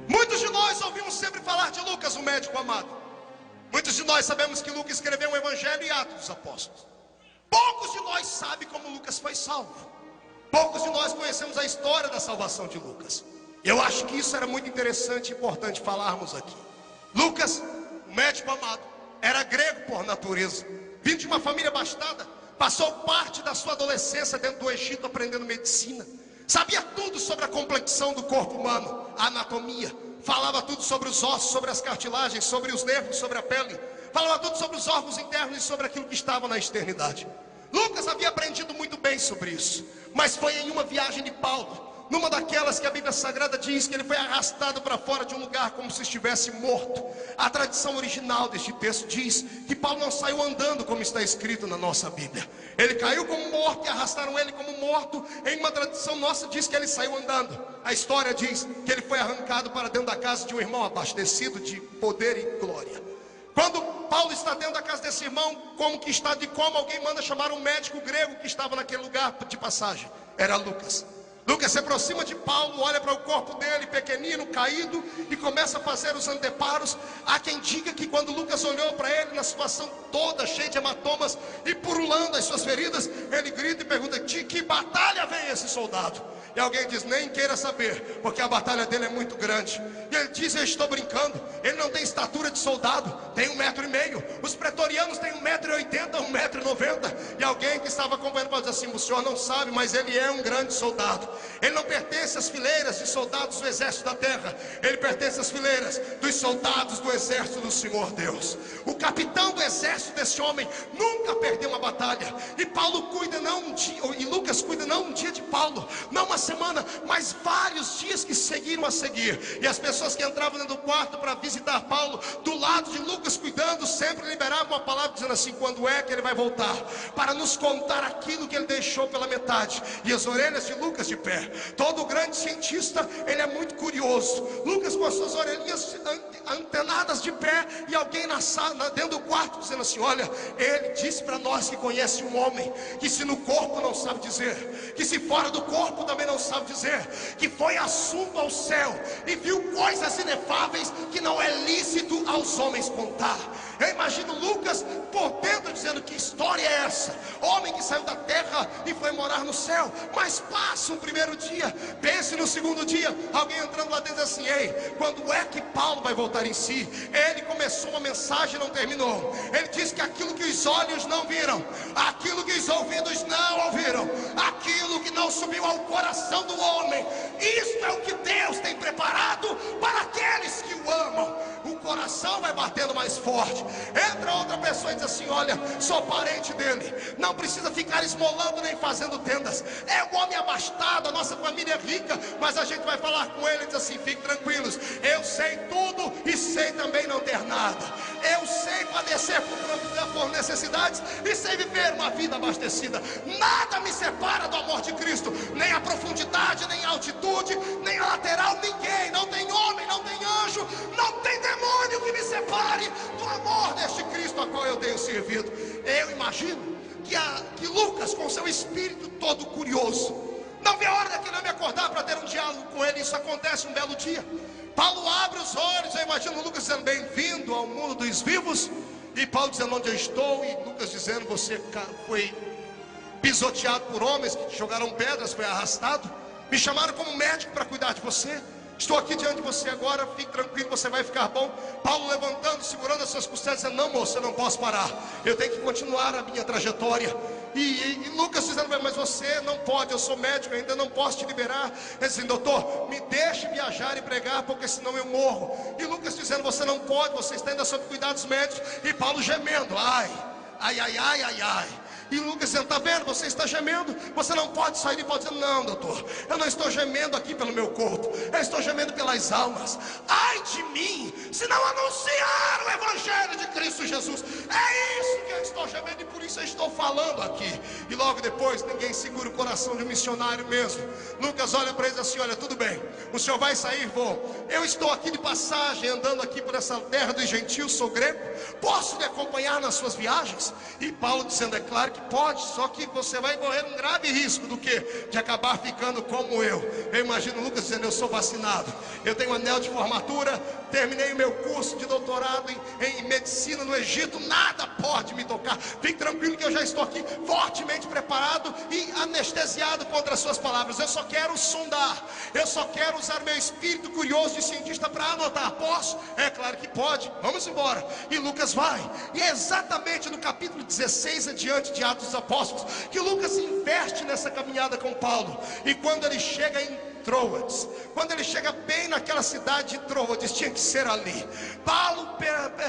Muitos de nós ouvimos sempre falar de Lucas, o médico amado. Muitos de nós sabemos que Lucas escreveu o Evangelho e Atos dos Apóstolos. Poucos de nós sabem como Lucas foi salvo. Poucos de nós conhecemos a história da salvação de Lucas. Eu acho que isso era muito interessante e importante falarmos aqui. Lucas, o médico amado, era grego por natureza, vindo de uma família abastada, passou parte da sua adolescência dentro do Egito aprendendo medicina. Sabia tudo sobre a complexão do corpo humano, a anatomia. Falava tudo sobre os ossos, sobre as cartilagens, sobre os nervos, sobre a pele. Falava tudo sobre os órgãos internos e sobre aquilo que estava na externidade. Lucas havia aprendido muito bem sobre isso. Mas foi em uma viagem de Paulo, numa daquelas que a Bíblia Sagrada diz que ele foi arrastado para fora de um lugar como se estivesse morto. A tradição original deste texto diz que Paulo não saiu andando como está escrito na nossa Bíblia. Ele caiu como morto e arrastaram ele como morto. Em uma tradição nossa diz que ele saiu andando. A história diz que ele foi arrancado para dentro da casa de um irmão abastecido de poder e glória. Quando Paulo está dentro da casa desse irmão, como que está de coma, alguém manda chamar um médico grego que estava naquele lugar de passagem. Era Lucas. Lucas se aproxima de Paulo, olha para o corpo dele, pequenino, caído, e começa a fazer os anteparos. Há quem diga que quando Lucas olhou para ele, na situação toda, cheia de hematomas e purulando as suas feridas, ele grita e pergunta: de que batalha vem esse soldado? E alguém diz: nem queira saber, porque a batalha dele é muito grande. E ele diz: eu estou brincando, ele não tem estatura de soldado, tem 1,5 m. Os pretorianos têm 1,80 m, 1,90 m. E alguém que estava acompanhando pode dizer assim: o senhor não sabe, mas ele é um grande soldado. Ele não pertence às fileiras de soldados do exército da terra, ele pertence às fileiras dos soldados do exército do Senhor Deus. O capitão do exército desse homem nunca perdeu uma batalha. E Paulo cuida não um dia, e Lucas cuida não um dia de Paulo, não uma semana, mas vários dias que seguiram a seguir. E as pessoas que entravam dentro do quarto para visitar Paulo, do lado de Lucas cuidando, sempre liberavam uma palavra dizendo assim: quando é que ele vai voltar para nos contar aquilo que ele deixou pela metade? E as orelhas de Lucas de pé. Todo grande cientista, ele é muito curioso. Lucas com as suas orelhinhas antenadas de pé, e alguém na sala, dentro do quarto, dizendo assim: olha, ele disse para nós que conhece um homem que se no corpo não sabe dizer, que se fora do corpo também não sabe dizer, que foi assunto ao céu e viu coisas inefáveis que não é lícito aos homens contar. Eu imagino Lucas por dentro dizendo: que história é essa? Homem que saiu da terra e foi morar no céu. Mas passa um primeiro dia, pense no segundo dia, alguém entrando lá dentro assim: ei, quando é que Paulo vai voltar em si? Ele começou uma mensagem e não terminou. Ele disse que aquilo que os olhos não viram, aquilo que os ouvidos não ouviram, aquilo que não subiu ao coração do homem, isto é o que Deus tem preparado para aqueles que o amam. O coração vai batendo mais forte. Entra outra pessoa e diz assim: olha, sou parente dele, não precisa ficar esmolando nem fazendo tendas, é um homem abastado, a nossa família é rica, mas a gente vai falar com ele e diz assim: fiquem tranquilos, eu sei tudo e sei também não ter nada. Eu sei padecer por necessidades e sei viver uma vida abastecida. Nada me separa do amor de Cristo, nem a profundidade, nem a altitude, nem a lateral. Ninguém, não tem homem, não tem anjo, não tem demônio que me separe do amor deste Cristo a qual eu tenho servido. Eu imagino que Lucas, com seu espírito todo curioso, não vê a hora daquele homem acordar para ter um diálogo com ele. Isso acontece um belo dia. Paulo abre os olhos. Eu imagino Lucas dizendo: bem-vindo ao mundo dos vivos. E Paulo dizendo: onde eu estou? E Lucas dizendo: você foi pisoteado por homens que jogaram pedras, foi arrastado. Me chamaram como médico para cuidar de você. Estou aqui diante de você agora, fique tranquilo, você vai ficar bom. Paulo levantando, segurando as suas costelas, dizendo: não, moço, eu não posso parar, eu tenho que continuar a minha trajetória. E Lucas dizendo: mas você não pode, eu sou médico, ainda não posso te liberar. Ele dizendo: doutor, me deixe viajar e pregar, porque senão eu morro. E Lucas dizendo: você não pode, você está ainda sob cuidados médicos. E Paulo gemendo: ai. E Lucas dizendo: está vendo, você está gemendo, você não pode sair. E Paulo dizendo: não, doutor, eu não estou gemendo aqui pelo meu corpo, eu estou gemendo pelas almas. Ai de mim, se não anunciar o evangelho de Cristo Jesus. É isso que eu estou gemendo, e por isso eu estou falando aqui. E logo depois, ninguém segura o coração de um missionário mesmo. Lucas olha para eles assim: olha, tudo bem, o senhor vai sair? Vou. Eu estou aqui de passagem, andando aqui por essa terra dos gentios, sou grego, posso lhe acompanhar nas suas viagens? E Paulo dizendo: é claro que pode, só que você vai correr um grave risco. Do que? De acabar ficando como eu. Eu imagino Lucas dizendo: eu sou vacinado, eu tenho anel de formatura, terminei o meu curso de doutorado em medicina no Egito, nada pode me tocar. Fique tranquilo que eu já estou aqui fortemente preparado e anestesiado contra as suas palavras. Eu só quero sondar, eu só quero usar meu espírito curioso de cientista para anotar. Posso? É claro que pode, vamos embora. E Lucas vai, e é exatamente no capítulo 16 adiante de Atos dos Apóstolos que Lucas investe nessa caminhada com Paulo. E quando ele chega em Troades, quando ele chega bem naquela cidade de Troades, tinha que ser ali, Paulo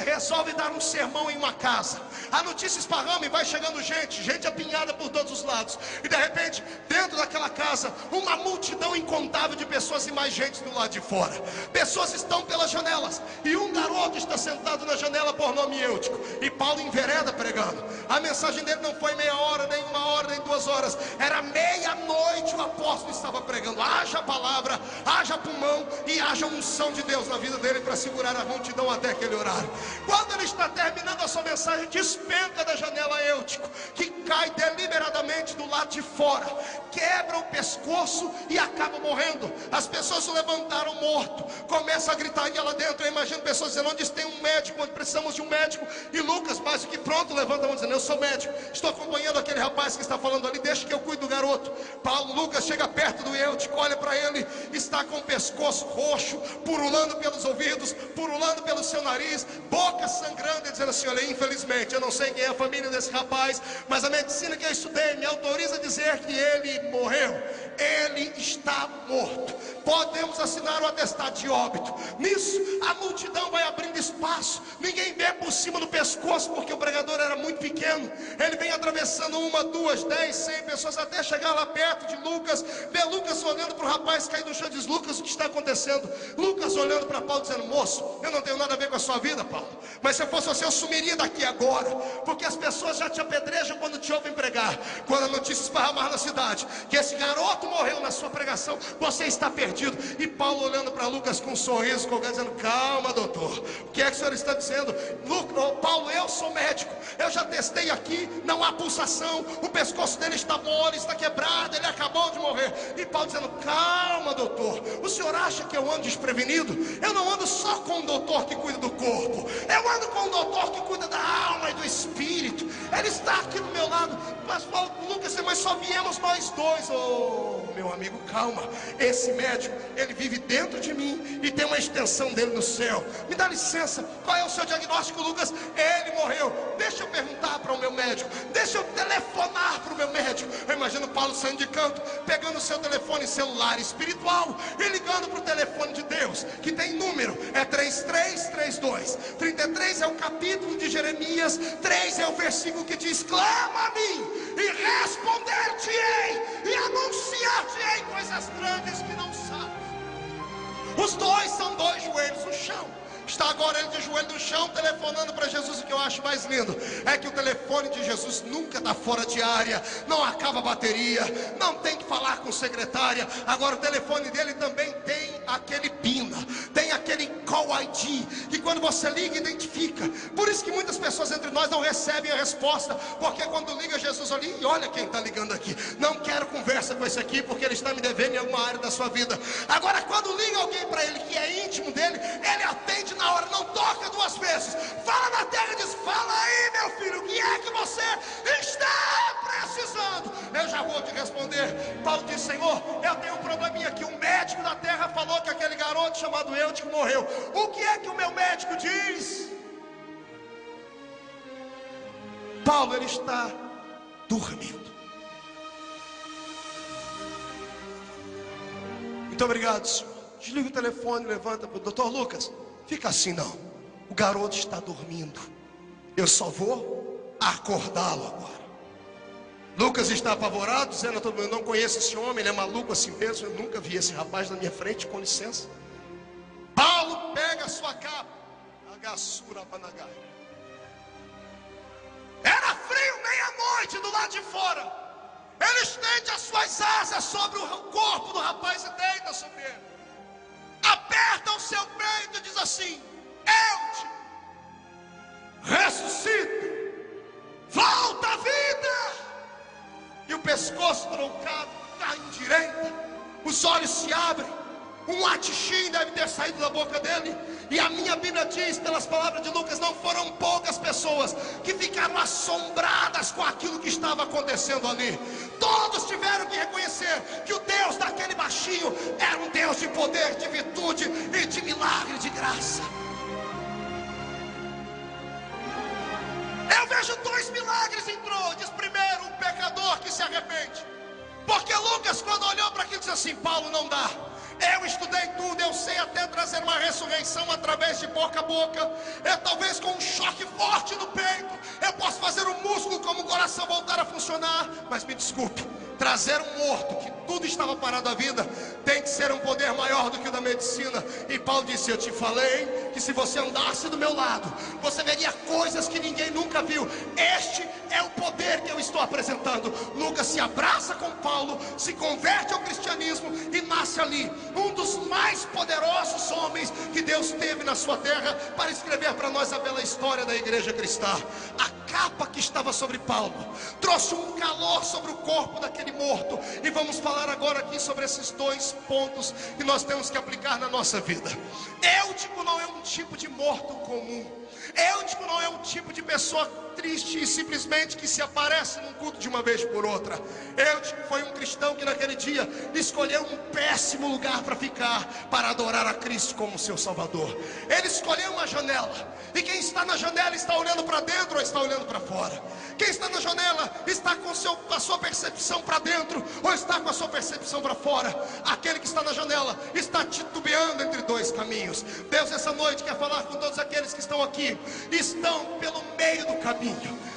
resolve dar um sermão em uma casa. A notícia esparrama e vai chegando gente apinhada por todos os lados. E de repente, dentro daquela casa, uma multidão incontável de pessoas e mais gente do lado de fora. Pessoas estão pelas janelas, e um garoto está sentado na janela por nome Eutico. E Paulo envereda pregando. A mensagem dele não foi meia hora, nem 1 hora, nem 2 2 horas, era meia-noite, o apóstolo estava pregando. Haja palavra, haja pulmão e haja unção de Deus na vida dele para segurar a multidão até aquele horário. Quando ele está terminando a sua mensagem, despenca da janela Eutico, que cai deliberadamente do lado de fora, quebra o pescoço e acaba morrendo. As pessoas o levantaram morto, começa a gritaria lá dentro. Eu imagino pessoas dizendo: onde tem um médico, onde precisamos de um médico. E Lucas, mais do que pronto, levanta a mão dizendo: eu sou médico, estou acompanhando aquele rapaz que está falando ali, deixa que eu cuido do garoto. Lucas chega perto do Eutico, olha para ele, está com o pescoço roxo, purulando pelos ouvidos, purulando pelo seu nariz, boca sangrando, e dizendo assim: olha, infelizmente eu não sei quem é a família desse rapaz, mas a medicina que eu estudei me autoriza a dizer que ele morreu. Ele está morto. Podemos assinar o atestado de óbito. Nisso a multidão vai abrindo espaço, ninguém vê por cima do pescoço, porque o pregador era muito pequeno. Ele vem atravessando 1, 2, 10, 100 pessoas até chegar lá perto de Lucas. Vê Lucas olhando para o rapaz cair no chão e diz: Lucas, o que está acontecendo? Lucas olhando para Paulo dizendo: moço, eu não tenho nada a ver com a sua vida, Paulo, mas se eu fosse você eu sumiria daqui agora, porque as pessoas já te apedrejam quando te ouvem pregar. Quando a notícia esparramar na cidade que esse garoto morreu na sua pregação, você está perdido. E Paulo olhando para Lucas com um sorriso, dizendo: calma, doutor, o que é que o senhor está dizendo? Paulo, eu sou médico, eu já testei aqui, não há pulsação, o pescoço dele está mole, está quebrado, ele acabou de morrer. E Paulo dizendo: calma, doutor, o senhor acha que eu ando desprevenido? Eu não ando só com um doutor que cuida do corpo, eu ando com um doutor que cuida da alma e do espírito. Ele está aqui do meu lado. Mas Paulo, Lucas, mas só viemos nós dois. Meu amigo, calma, esse médico, ele vive dentro de mim e tem uma extensão dele no céu. Me dá licença, qual é o seu diagnóstico, Lucas? Ele morreu. Deixa eu perguntar para o meu médico, deixa eu telefonar para o meu médico. Eu imagino Paulo saindo de canto, pegando o seu telefone celular espiritual e ligando para o telefone de Deus, que tem número, é 3332. 33 é o capítulo de Jeremias, 3 é o versículo que diz: clama a mim e responder-te-ei e anunciar-te-ei coisas grandes que não sabes. Os dois são 2 joelhos no chão. Está agora ele de joelho no chão, telefonando para Jesus. O que eu acho mais lindo é que o telefone de Jesus nunca está fora de área, não acaba a bateria, não tem que falar com secretária. Agora o telefone dele também tem aquele PIN, tem aquele Call ID, que quando você liga, identifica. Por isso que muitas pessoas entre nós não recebem a resposta, porque quando liga Jesus ali, e olha quem está ligando aqui, não quero conversa com esse aqui, porque ele está me devendo em alguma área da sua vida. Agora quando liga alguém para ele que é íntimo dele, ele atende na hora, não toca 2 vezes, fala na terra e diz: fala aí, meu filho, o que é que você está precisando? Eu já vou te responder. Paulo diz: Senhor, eu tenho um probleminha aqui. Um médico da terra falou que aquele garoto chamado Eutico morreu. O que é que o meu médico diz? Paulo, ele está dormindo. Muito obrigado, senhor. Desliga o telefone, levanta para o doutor Lucas. Fica assim não, o garoto está dormindo, eu só vou acordá-lo agora. Lucas está apavorado, dizendo a todo mundo: eu não conheço esse homem, ele é maluco assim mesmo, eu nunca vi esse rapaz na minha frente, com licença. Paulo pega a sua capa, agassura panagai. Era frio, meia-noite do lado de fora. Ele estende as suas asas sobre o corpo do rapaz e deita sobre ele. Aperta o seu peito e diz assim: Eutico, ressuscita, volta à vida. E o pescoço troncado cai em direita, os olhos se abrem, um atixim deve ter saído da boca dele. E a minha Bíblia diz, pelas palavras de Lucas, não foram poucas pessoas que ficaram assombradas com aquilo que estava acontecendo ali. Todos tiveram que reconhecer que o Deus daquele baixinho era um Deus de poder, de virtude e de milagre, de graça. Eu vejo 2 milagres em Troades. Primeiro, um pecador que se arrepende, porque Lucas, quando olhou para aquilo, disse assim: Paulo, não dá. Eu estudei tudo, eu sei até trazer uma ressurreição através de boca a boca. Talvez com um choque forte no peito, eu posso fazer o músculo como o coração voltar a funcionar. Mas me desculpe, trazer um morto, que tudo estava parado à vida, tem que ser um poder maior do que o da medicina. E Paulo disse: eu te falei que se você andasse do meu lado, você veria coisas que ninguém nunca nunca viu. Este é o poder que eu estou apresentando. Lucas se abraça com Paulo, se converte ao cristianismo e nasce ali um dos mais poderosos homens que Deus teve na sua terra para escrever para nós a bela história da igreja cristã. A capa que estava sobre Paulo trouxe um calor sobre o corpo daquele morto. E vamos falar agora aqui sobre esses dois pontos que nós temos que aplicar na nossa vida. Eutico não é um tipo de morto comum. Eutico não é um tipo de pessoa triste e simplesmente que se aparece num culto de uma vez por outra. Eutico foi um cristão que naquele dia escolheu um péssimo lugar para ficar, para adorar a Cristo como seu Salvador. Ele escolheu uma janela, e quem está na janela está olhando para dentro ou está olhando para fora? Quem está na janela está com a sua percepção para dentro ou está com a sua percepção para fora? Aquele que está na janela está titubeando entre dois caminhos. Deus essa noite quer falar com todos aqueles que estão aqui, estão pelo meio do caminho.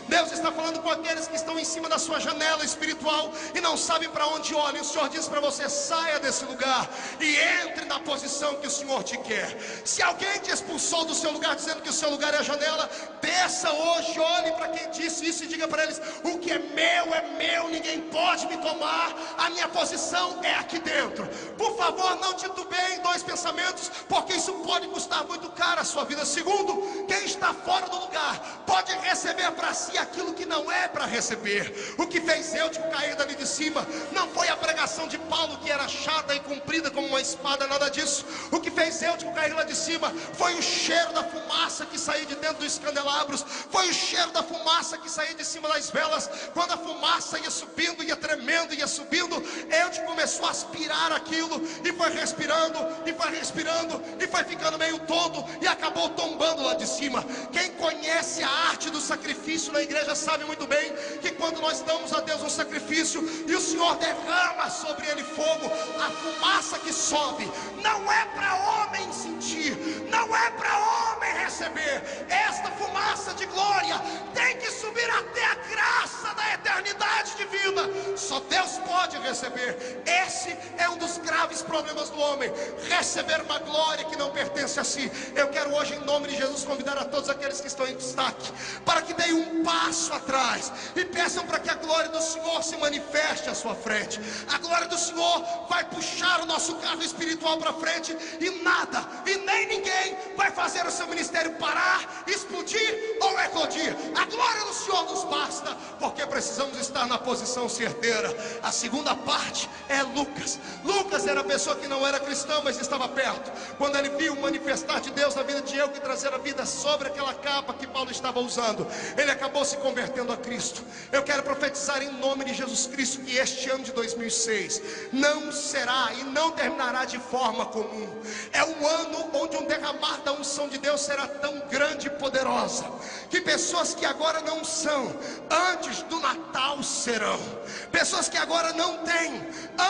Deus está falando com aqueles que estão em cima da sua janela espiritual e não sabem para onde olham. O Senhor diz para você: saia desse lugar e entre na posição que o Senhor te quer. Se alguém te expulsou do seu lugar dizendo que o seu lugar é a janela, desça hoje, olhe para quem disse isso e diga para eles: o que é meu, ninguém pode me tomar. A minha posição é aqui dentro. Por favor, não titubeie em dois pensamentos, porque isso pode custar muito caro a sua vida. Segundo, quem está fora do lugar pode receber para si aquilo que não é para receber. O que fez Eutico cair dali de cima não foi a pregação de Paulo, que era chata e comprida como uma espada, nada disso. O que fez Eutico cair lá de cima foi o cheiro da fumaça que saía de dentro dos candelabros, foi o cheiro da fumaça que saía de cima das velas. Quando a fumaça ia subindo, ia tremendo, ia subindo, Eutico começou a aspirar aquilo e foi respirando, e foi respirando, e foi ficando meio tonto e acabou tombando lá de cima. Quem conhece a arte do sacrifício na igreja sabe muito bem que quando nós damos a Deus um sacrifício e o Senhor derrama sobre ele fogo, a fumaça que sobe não é para homem sentir, não é para homem receber. Esta fumaça de glória tem que subir até a graça da eternidade divina. Só Deus pode receber. Esse é um dos graves problemas do homem, receber uma glória que não pertence a si. Eu quero hoje, em nome de Jesus, convidar a todos aqueles que estão em destaque para que deem um passo atrás e peçam para que a glória do Senhor se manifeste à sua frente. A glória do Senhor vai puxar o nosso carro espiritual para frente, e nada e nem ninguém vai fazer o seu ministério parar, explodir ou eclodir. A glória do Senhor nos basta, porque precisamos estar na posição certeira. A segunda parte é Lucas. Lucas era a pessoa que não era cristã, mas estava perto. Quando ele viu o manifestar de Deus na vida de Eutico e trazer a vida sobre aquela capa que Paulo estava usando, ele acabou se convertendo a Cristo. Eu quero profetizar em nome de Jesus Cristo que este ano de 2006 não será e não terminará de forma comum. É um ano onde um derramar da unção de Deus será tão grande e poderosa que pessoas que agora não são, antes do Natal serão. Pessoas que agora não têm,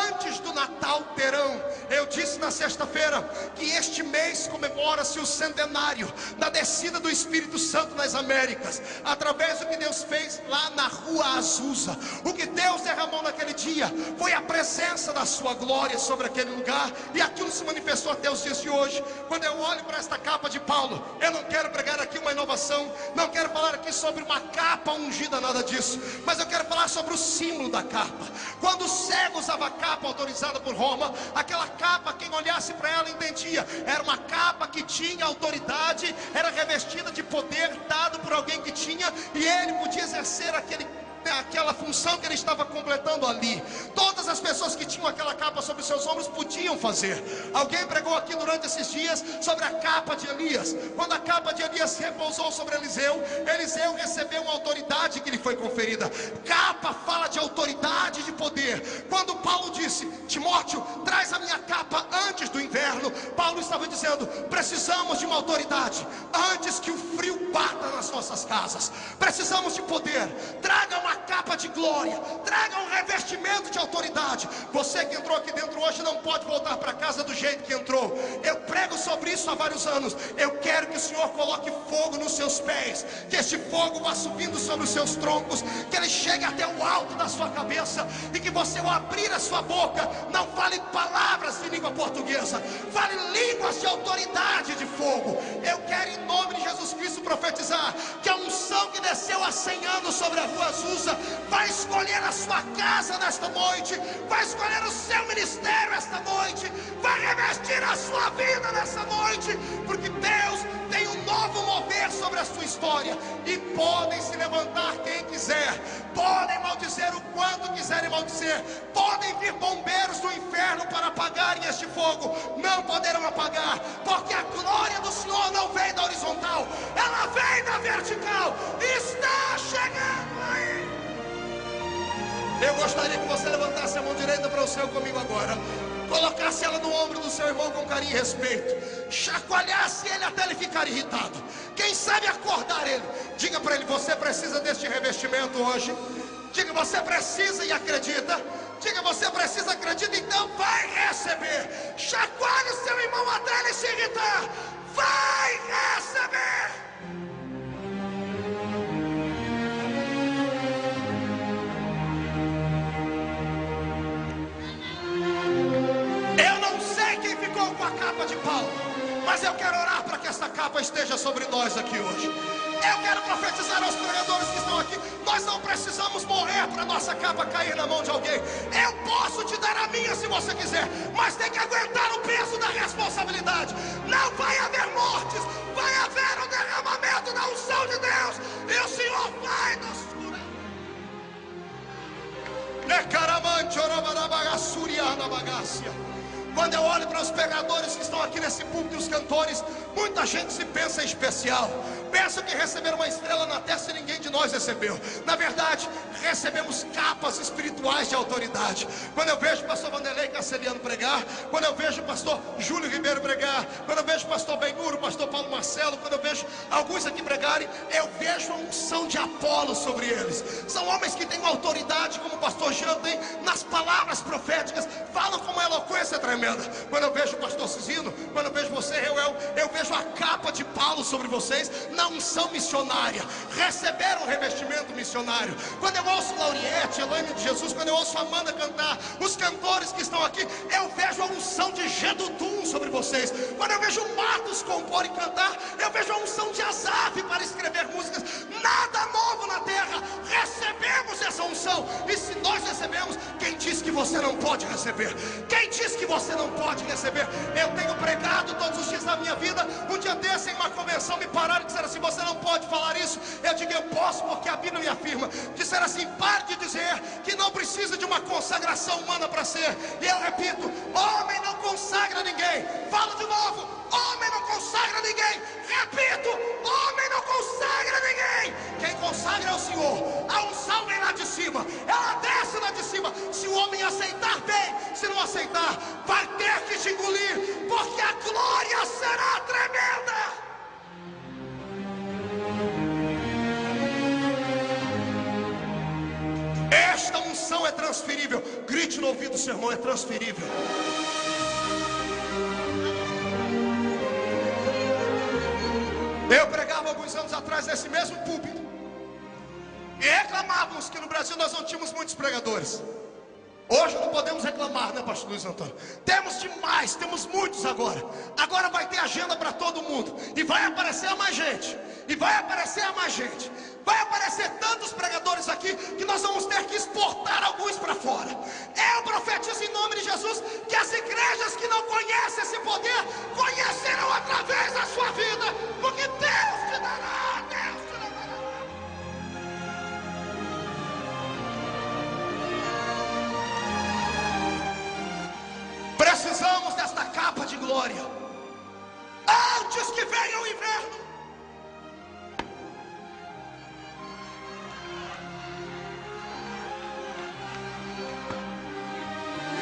antes do Natal terão. Eu disse na sexta-feira que este mês comemora-se o centenário da descida do Espírito Santo nas Américas, através do que Deus fez lá na Rua Azusa. O que Deus derramou naquele dia foi a presença da sua glória sobre aquele lugar, e aquilo se manifestou até os dias de hoje. Quando eu olho para esta capa de Paulo, eu não quero pregar aqui uma inovação, não quero falar aqui sobre uma capa ungida, nada disso, mas eu quero falar sobre o símbolo da capa. Quando o cego usava a capa autorizada por Roma, aquela capa, quem olhasse para ela entendia, era uma capa que tinha autoridade, era revestida de poder dado por alguém que tinha, e ele podia exercer aquela função que ele estava completando ali. Todas as pessoas que tinham aquela capa sobre os seus ombros podiam fazer. Alguém pregou aqui durante esses dias sobre a capa de Elias. Quando a capa de Elias repousou sobre Eliseu, Eliseu recebeu uma autoridade que lhe foi conferida. Capa fala de autoridade e de poder. Quando Paulo disse: Timóteo, traz a minha capa antes do inverno, Paulo estava dizendo: precisamos de uma autoridade antes que o frio bata nas nossas casas. Precisamos de poder. Traga uma capa de glória, traga um revestimento de autoridade. Você que entrou aqui dentro hoje não pode voltar para casa do jeito que entrou. Eu prego sobre isso há vários anos. Eu quero que o Senhor coloque fogo nos seus pés, que este fogo vá subindo sobre os seus troncos, que ele chegue até o alto da sua cabeça, e que você, ao abrir a sua boca, não fale palavras de língua portuguesa, fale línguas de autoridade de fogo. Eu quero, em nome de Jesus Cristo, profetizar que a unção que desceu 100 anos sobre a rua Azusa, vai escolher a sua casa nesta noite, vai escolher o seu ministério esta noite, vai revestir a sua vida nessa noite, porque Deus tem um novo mover sobre a sua história. E podem se levantar quem quiser, podem maldizer o quanto quiserem maldizer, podem vir bombeiros do inferno para apagarem este fogo, não poderão apagar, porque a glória do Senhor não vem da horizontal, ela vem da vertical, está chegando aí. Eu gostaria que você levantasse a mão direita para o céu comigo agora, colocasse ela no ombro do seu irmão com carinho e respeito, chacoalhasse ele até ele ficar irritado, quem sabe acordar ele. Diga para ele: você precisa deste revestimento hoje. Diga: você precisa e acredita. Diga: você precisa, acredita, então vai receber. Chacoalhe o seu irmão até ele se irritar. Vai receber. Com a capa de pau, mas eu quero orar para que essa capa esteja sobre nós aqui hoje. Eu quero profetizar aos pregadores que estão aqui: nós não precisamos morrer para nossa capa cair na mão de alguém. Eu posso te dar a minha se você quiser, mas tem que aguentar o peso da responsabilidade. Não vai haver mortes, vai haver o derramamento da unção de Deus, e o Senhor vai nos curar. Quando eu olho para os pregadores que estão aqui nesse púlpito e os cantores, muita gente se pensa em especial, pensa que receberam uma estrela na testa e ninguém de nós recebeu. Na verdade, recebemos capas espirituais de autoridade. Quando eu vejo o pastor Vanderlei Castelhano pregar, quando eu vejo o pastor Júlio Ribeiro pregar, quando eu vejo o pastor Benhuro, o pastor Paulo Marcelo, quando eu vejo alguns aqui pregarem, eu vejo a unção de Apolo sobre eles. São homens que têm uma autoridade, como o pastor Jean tem, nas palavras proféticas, falam com uma eloquência tremenda. Quando eu vejo o pastor Cizino, quando eu vejo você, eu vejo a capa de Paulo sobre vocês, na unção missionária, receberam um revestimento missionário. Quando eu ouço Lauriette, Elaine de Jesus, quando eu ouço Amanda cantar, os cantores que estão aqui, eu vejo a unção de Gedutum sobre vocês. Quando eu vejo Matos compor e cantar, eu vejo a unção de Asaf para escrever músicas. Nada novo na terra, recebemos essa unção. E se nós recebemos, quem diz que você não pode receber? Quem diz que você não pode receber? Eu tenho pregado todos os dias da minha vida. Um dia desse, em uma convenção, me pararam e disseram assim: você não pode falar isso. Eu digo: eu posso, porque a Bíblia me afirma. Disseram assim: pare de dizer que não precisa de uma consagração humana para ser. E eu repito: homem não consagra ninguém. Falo de novo: homem não consagra ninguém. Repito: homem não consagra ninguém. Quem consagra é o Senhor. A unção vem lá de cima, ela desce lá de cima. Se o homem aceitar, bem; se não aceitar, vai ter que te engolir, porque a glória será tremenda. Esta unção é transferível. Grite no ouvido do seu irmão: é transferível. Eu pregava alguns anos atrás nesse mesmo púlpito e reclamávamos que no Brasil nós não tínhamos muitos pregadores. Hoje não podemos reclamar, né, pastor Luiz Antônio? Temos demais, temos muitos agora. Agora vai ter agenda para todo mundo, e vai aparecer a mais gente, e vai aparecer a mais gente. Vai aparecer tantos pregadores aqui que nós vamos ter que exportar alguns para fora. Eu profetizo em nome de Jesus que as igrejas que não conhecem esse poder conhecerão através da sua vida, porque Deus te dará, Deus te dará. Precisamos desta capa de glória antes que venha o inverno.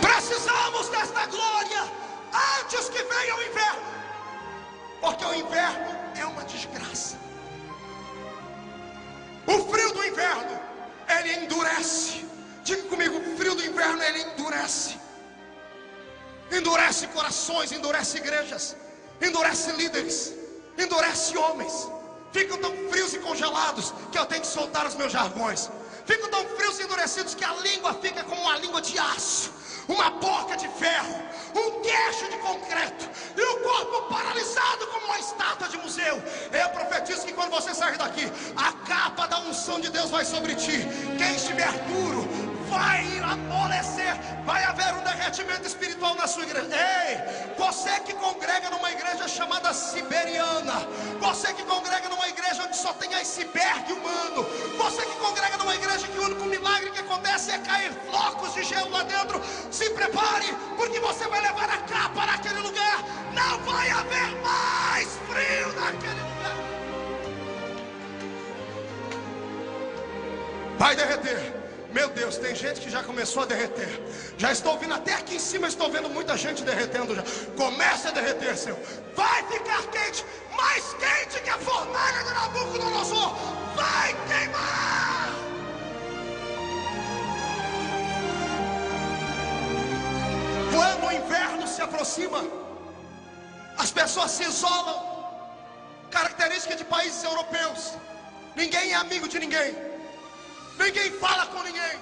Precisamos desta glória antes que venha o inverno, porque o inverno é uma desgraça. O frio do inverno, ele endurece. Diga comigo: o frio do inverno, ele endurece. Endurece corações, endurece igrejas, endurece líderes, endurece homens. ficam tão frios e congelados que eu tenho que soltar os meus jargões. Ficam tão frios e endurecidos que a língua fica como uma língua de aço, uma boca de ferro, um queixo de concreto e o corpo paralisado como uma estátua de museu. Eu profetizo que quando você sair daqui, a capa da unção de Deus vai sobre ti. Quem estiver duro vai amolecer, vai haver um derretimento espiritual na sua igreja. Ei, você que congrega numa igreja chamada siberiana, você que congrega numa igreja onde só tem iceberg humano, você que congrega numa igreja que o único milagre que acontece é cair flocos de gelo lá dentro, se prepare, porque você vai levar a capa naquele lugar. Não vai haver mais frio naquele lugar. Vai derreter. Meu Deus, tem gente que já começou a derreter. Já estou ouvindo até aqui em cima, estou vendo muita gente derretendo já. Começa a derreter, Senhor. Vai ficar quente, mais quente que a fornalha de Nabucodonosor. Vai queimar. Quando o inverno se aproxima, as pessoas se isolam. Característica de países europeus: ninguém é amigo de ninguém. Ninguém fala com ninguém,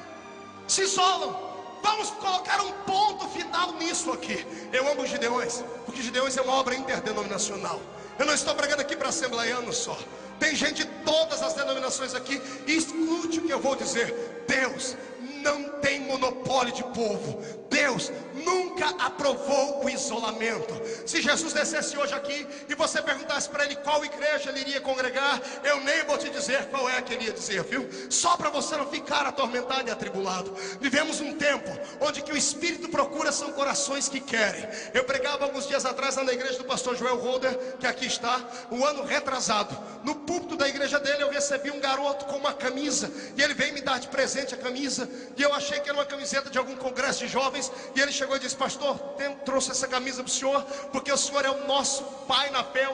se isolam. Vamos colocar um ponto final nisso aqui. Eu amo os Gideões, porque Gideões é uma obra interdenominacional. Eu não estou pregando aqui para assembleianos só. Tem gente de todas as denominações aqui. E escute o que eu vou dizer: Deus não tem monopólio de povo. Deus nunca aprovou o isolamento. Se Jesus descesse hoje aqui e você perguntasse para ele qual igreja ele iria congregar, eu nem vou te dizer qual é que ele ia dizer, viu? Só para você não ficar atormentado e atribulado. Vivemos um tempo onde que o Espírito procura são corações que querem. Eu pregava alguns dias atrás lá na igreja do pastor Joel Holder, que aqui está, um ano retrasado. No púlpito da igreja dele eu recebi um garoto com uma camisa, e ele veio me dar de presente a camisa, e eu achei que era uma camiseta de algum congresso de jovens. E ele chegou e disse: pastor, trouxe essa camisa para o senhor, porque o senhor é o nosso pai na fé,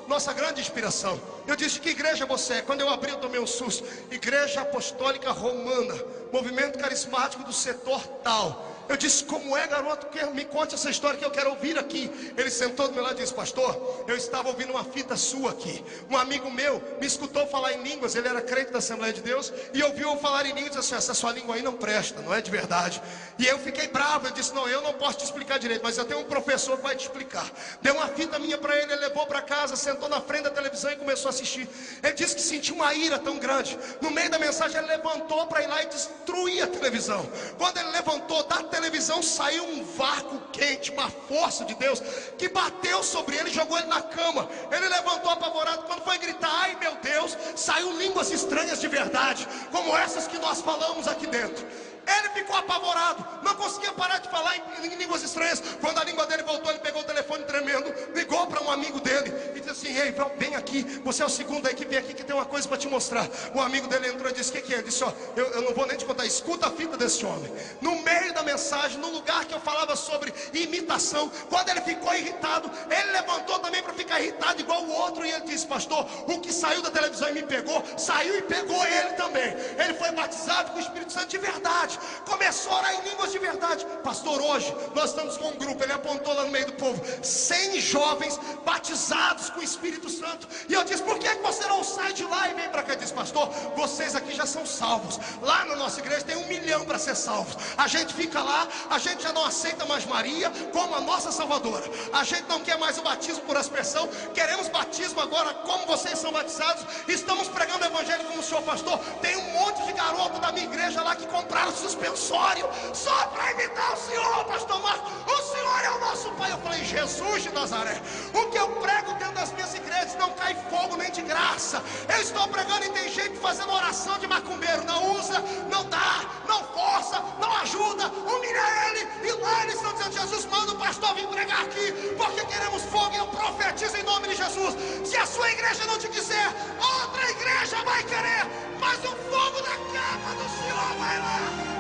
nossa grande inspiração. Eu disse: que igreja você é? Quando eu abri eu tomei um susto. Igreja Apostólica Romana, movimento carismático do setor tal. Eu disse: como é, garoto? Me conte essa história que eu quero ouvir aqui. Ele sentou do meu lado e disse: pastor, eu estava ouvindo uma fita sua aqui. Um amigo meu me escutou falar em línguas. Ele era crente da Assembleia de Deus e ouviu eu falar em línguas e disse: essa sua língua aí não presta, não é de verdade. E eu fiquei bravo. Eu disse: não, eu não posso te explicar direito, mas eu tenho um professor que vai te explicar. Deu uma fita minha para ele, ele levou para casa, sentou na frente da televisão e começou a assistir. Ele disse que sentiu uma ira tão grande. No meio da mensagem ele levantou para ir lá e destruir a televisão. Quando ele levantou da televisão, saiu um vácuo quente, uma força de Deus que bateu sobre ele e jogou ele na cama. Ele levantou apavorado. Quando foi gritar: ai meu Deus, saiu línguas estranhas de verdade, como essas que nós falamos aqui dentro. Ele ficou apavorado, não conseguia parar de falar em línguas estranhas. Quando a língua dele voltou, ele pegou o telefone tremendo, ligou para um amigo dele e disse assim: ei, vem aqui, você é o segundo aí que vem aqui que tem uma coisa para te mostrar. O amigo dele entrou e disse: o que é? Ele disse: ó, eu não vou nem te contar, escuta a fita desse homem. No meio da mensagem, no lugar que eu falava sobre imitação, quando ele ficou irritado, ele levantou também para ficar irritado igual o outro. E ele disse: pastor, o que saiu da televisão e me pegou, saiu e pegou ele também. Ele foi batizado com o Espírito Santo de verdade, começou a orar em línguas de verdade. Pastor, hoje nós estamos com um grupo, ele apontou lá no meio do povo, 100 jovens batizados com o Espírito Santo. E eu disse: por que você não sai de lá e vem para cá? Ele disse: pastor, vocês aqui já são salvos. Lá na nossa igreja tem 1 milhão para ser salvos. A gente fica lá, a gente já não aceita mais Maria como a nossa salvadora. A gente não quer mais o batismo por aspersão, queremos batismo agora como vocês são batizados. Estamos pregando o evangelho como o senhor pastor. Tem um monte de garoto da minha igreja lá que compraram suspensório só para imitar o senhor, pastor Marcos. O senhor é o nosso pai. Eu falei: Jesus de Nazaré, o que eu prego dentro das minhas igrejas não cai fogo nem de graça. Eu estou pregando e tem gente fazendo oração de macumbeiro. Não usa, não dá, não força, não ajuda, humilha ele. E lá eles estão dizendo: Jesus, manda o pastor vir pregar aqui, porque queremos fogo. E eu profetizo em nome de Jesus: se a sua igreja não te quiser, outra igreja vai querer, mas o fogo da capa do Senhor vai lá.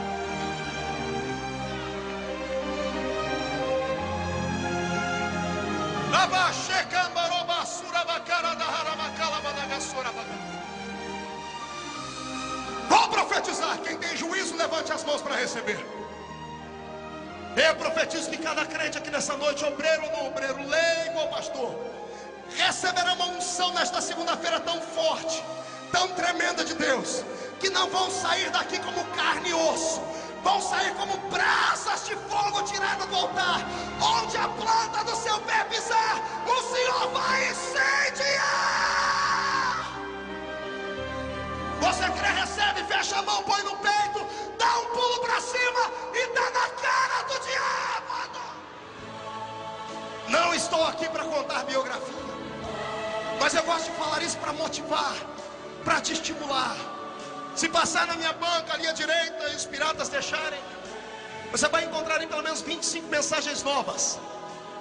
Vou profetizar. Quem tem juízo, levante as mãos para receber. Eu profetizo que cada crente aqui nessa noite, obreiro ou não obreiro, leigo ou pastor, receberão uma unção nesta segunda-feira tão forte, tão tremenda de Deus, que não vão sair daqui como carne e osso, vão sair como brasas de fogo tiradas do altar. Onde a planta do seu pé pisar, o Senhor vai incendiar. Você crê, recebe, fecha a mão, põe no peito, dá um pulo para cima e dá na cara do diabo. Não estou aqui para contar biografia, mas eu gosto de falar isso para motivar, para te estimular. Se passar na minha banca ali à direita e os piratas deixarem, você vai encontrar em pelo menos 25 mensagens novas,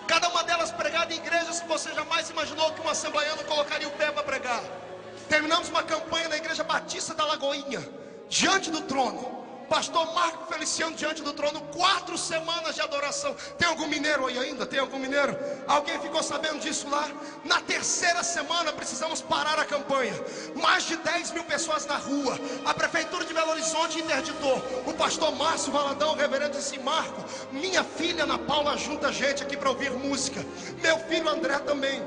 cada uma delas pregada em igrejas que você jamais imaginou que um assembleiano colocaria o pé para pregar. Terminamos uma campanha na Igreja Batista da Lagoinha, diante do trono, pastor Marco Feliciano diante do trono, 4 semanas de adoração. Tem algum mineiro aí ainda? Tem algum mineiro? Alguém ficou sabendo disso lá? Na 3ª semana precisamos parar a campanha. Mais de 10 mil pessoas na rua. A prefeitura de Belo Horizonte interditou. O pastor Márcio Valadão, o reverendo, disse: Marco, minha filha Ana Paula junta a gente aqui para ouvir música, meu filho André também.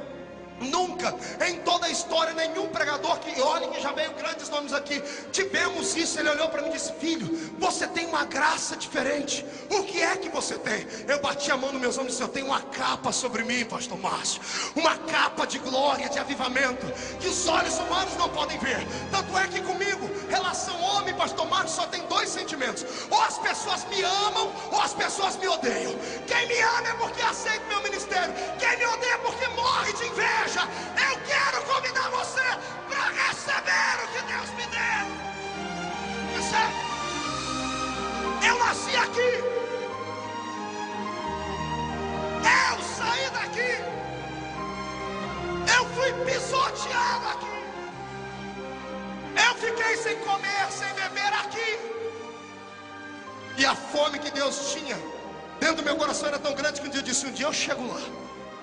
Nunca em toda a história nenhum pregador, que olhe que já veio grandes nomes aqui, tivemos isso. Ele olhou para mim e disse: filho, você tem uma graça diferente. O que é que você tem? Eu bati a mão nos meus ombros e disse: eu tenho uma capa sobre mim, pastor Márcio, uma capa de glória, de avivamento, que os olhos humanos não podem ver. Tanto é que comigo, relação homem, pastor Márcio, só tem 2 sentimentos: ou as pessoas me amam, ou as pessoas me odeiam. Quem me ama é porque aceita meu ministério, quem me odeia é porque morre de inveja. Eu quero convidar você para receber o que Deus me deu. Eu nasci aqui, eu saí daqui, eu fui pisoteado aqui, eu fiquei sem comer, sem beber aqui. E a fome que Deus tinha dentro do meu coração era tão grande que um dia eu disse: um dia eu chego lá,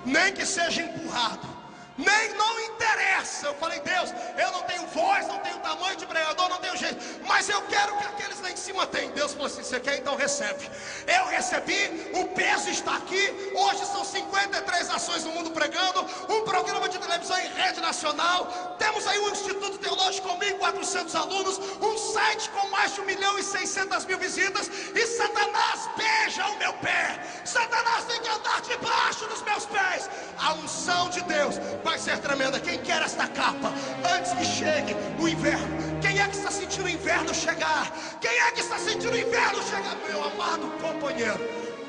nem que seja empurrado, nem não interessa. Eu falei: Deus, eu não tenho voz, não tenho tamanho de pregador, não tenho jeito, mas eu quero que aqueles lá em cima tenham. Deus falou assim: você quer? Então recebe. Eu recebi, o peso está aqui. Hoje são 53 nações no mundo pregando, um programa de televisão em rede nacional. Temos aí um Instituto Teológico com 1.400 alunos, um site com mais de 1.600.000 visitas. E Satanás beija o meu pé, Satanás tem que andar debaixo dos meus pés. A unção de Deus vai ser tremenda. Quem quer esta capa antes que chegue o inverno? Quem é que está sentindo o inverno chegar? Quem é que está sentindo o inverno chegar? Meu amado companheiro,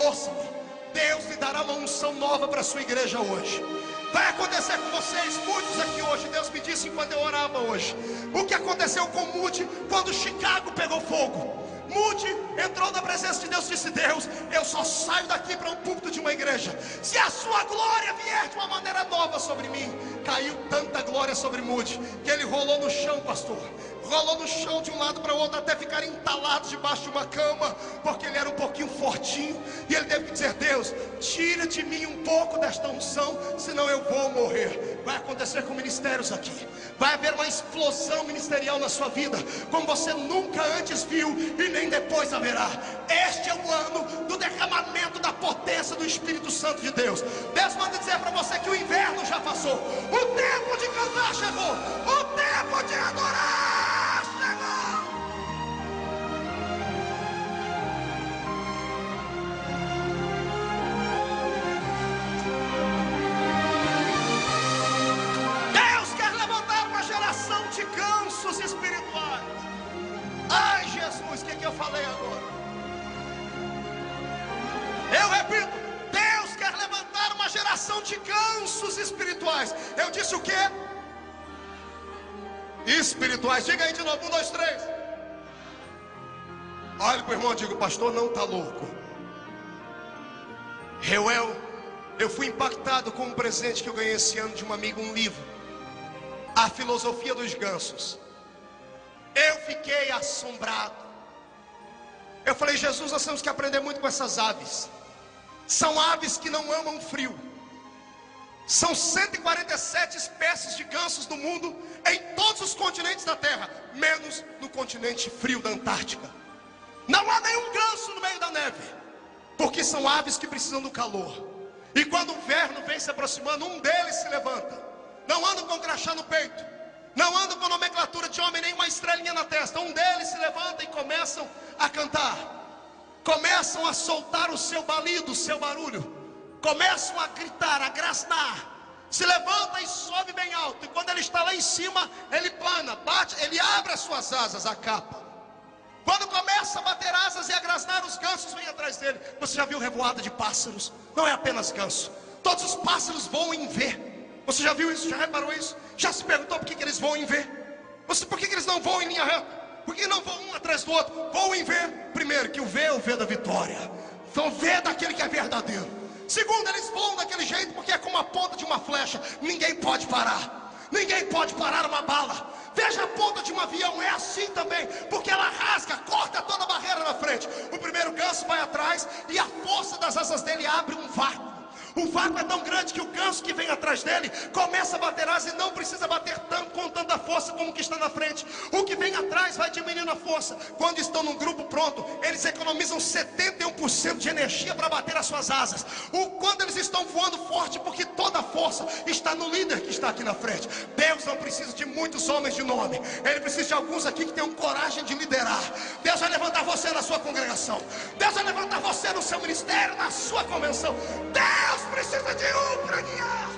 ouça-me, Deus lhe dará uma unção nova para a sua igreja hoje. Vai acontecer com vocês, muitos aqui hoje. Deus me disse enquanto eu orava hoje, o que aconteceu com Moody quando Chicago pegou fogo. Moody entrou na presença de Deus e disse: Deus, eu só saio daqui para um púlpito de uma igreja se a sua glória vier de uma maneira nova sobre mim. Caiu tanta glória sobre Moody que ele rolou no chão, pastor, rolou no chão de um lado para o outro, até ficar entalado debaixo de uma cama, porque ele era um pouquinho fortinho. E ele teve que dizer: Deus, tira de mim um pouco desta unção, senão eu vou morrer. Vai acontecer com ministérios aqui, vai haver uma explosão ministerial na sua vida como você nunca antes viu e nem depois haverá. Este é o ano do derramamento da potência do Espírito Santo de Deus. Deus manda dizer para você que o inverno já passou, o tempo de cantar chegou, o tempo de adorar chegou. Deus quer levantar uma geração de gansos espirituais. Ai, Jesus, o que eu falei agora? Eu repito, Deus quer levantar uma geração de gansos espirituais. Eu disse o quê? Espirituais. Diga aí de novo, 1, 2, 3. Olha para o irmão e diga: o pastor não está louco. Eu fui impactado com um presente que eu ganhei esse ano de um amigo, um livro, A Filosofia dos Gansos. Eu fiquei assombrado. Eu falei: Jesus, nós temos que aprender muito com essas aves. São aves que não amam frio. São 147 espécies de gansos no mundo, em todos os continentes da terra, menos no continente frio da Antártica. Não há nenhum ganso no meio da neve, porque são aves que precisam do calor. E quando o inverno vem se aproximando, um deles se levanta não andam com crachá no peito, não andam com nomenclatura de homem, nem uma estrelinha na testa. Um deles se levanta e começam a cantar, começam a soltar o seu balido, o seu barulho, começam a gritar, a grasnar. Se levanta e sobe bem alto, e quando ele está lá em cima, ele plana, bate, ele abre as suas asas, a capa. Quando começa a bater asas e a grasnar, os gansos vêm atrás dele. Você já viu revoada de pássaros? Não é apenas ganso, todos os pássaros voam em V. Você já viu isso? Já reparou isso? Já se perguntou por que eles voam em V? Por que eles não voam em linha reta? Por que não voam um atrás do outro? Voam em V. Primeiro, que o V é o V da vitória, então o V daquele que é verdadeiro. Segundo, eles voam daquele jeito porque é como a ponta de uma flecha. Ninguém pode parar. Ninguém pode parar uma bala. Veja a ponta de um avião, é assim também, porque ela rasga, corta toda a barreira na frente. O primeiro ganso vai atrás e a força das asas dele abre um vácuo. O vácuo é tão grande que o ganso que vem atrás dele começa a bater asas e não precisa bater com tanta força como o que está na frente. O que vem atrás vai diminuindo a força. Quando estão num grupo pronto, eles economizam 71% de energia para bater as suas asas. Quando eles estão voando forte, porque toda a força está no líder que está aqui na frente. Deus não precisa de muitos homens de nome, Ele precisa de alguns aqui que tenham coragem de liderar. Deus vai levantar você na sua congregação, Deus vai levantar você no seu ministério, na sua convenção. Deus precisa de um para guiar.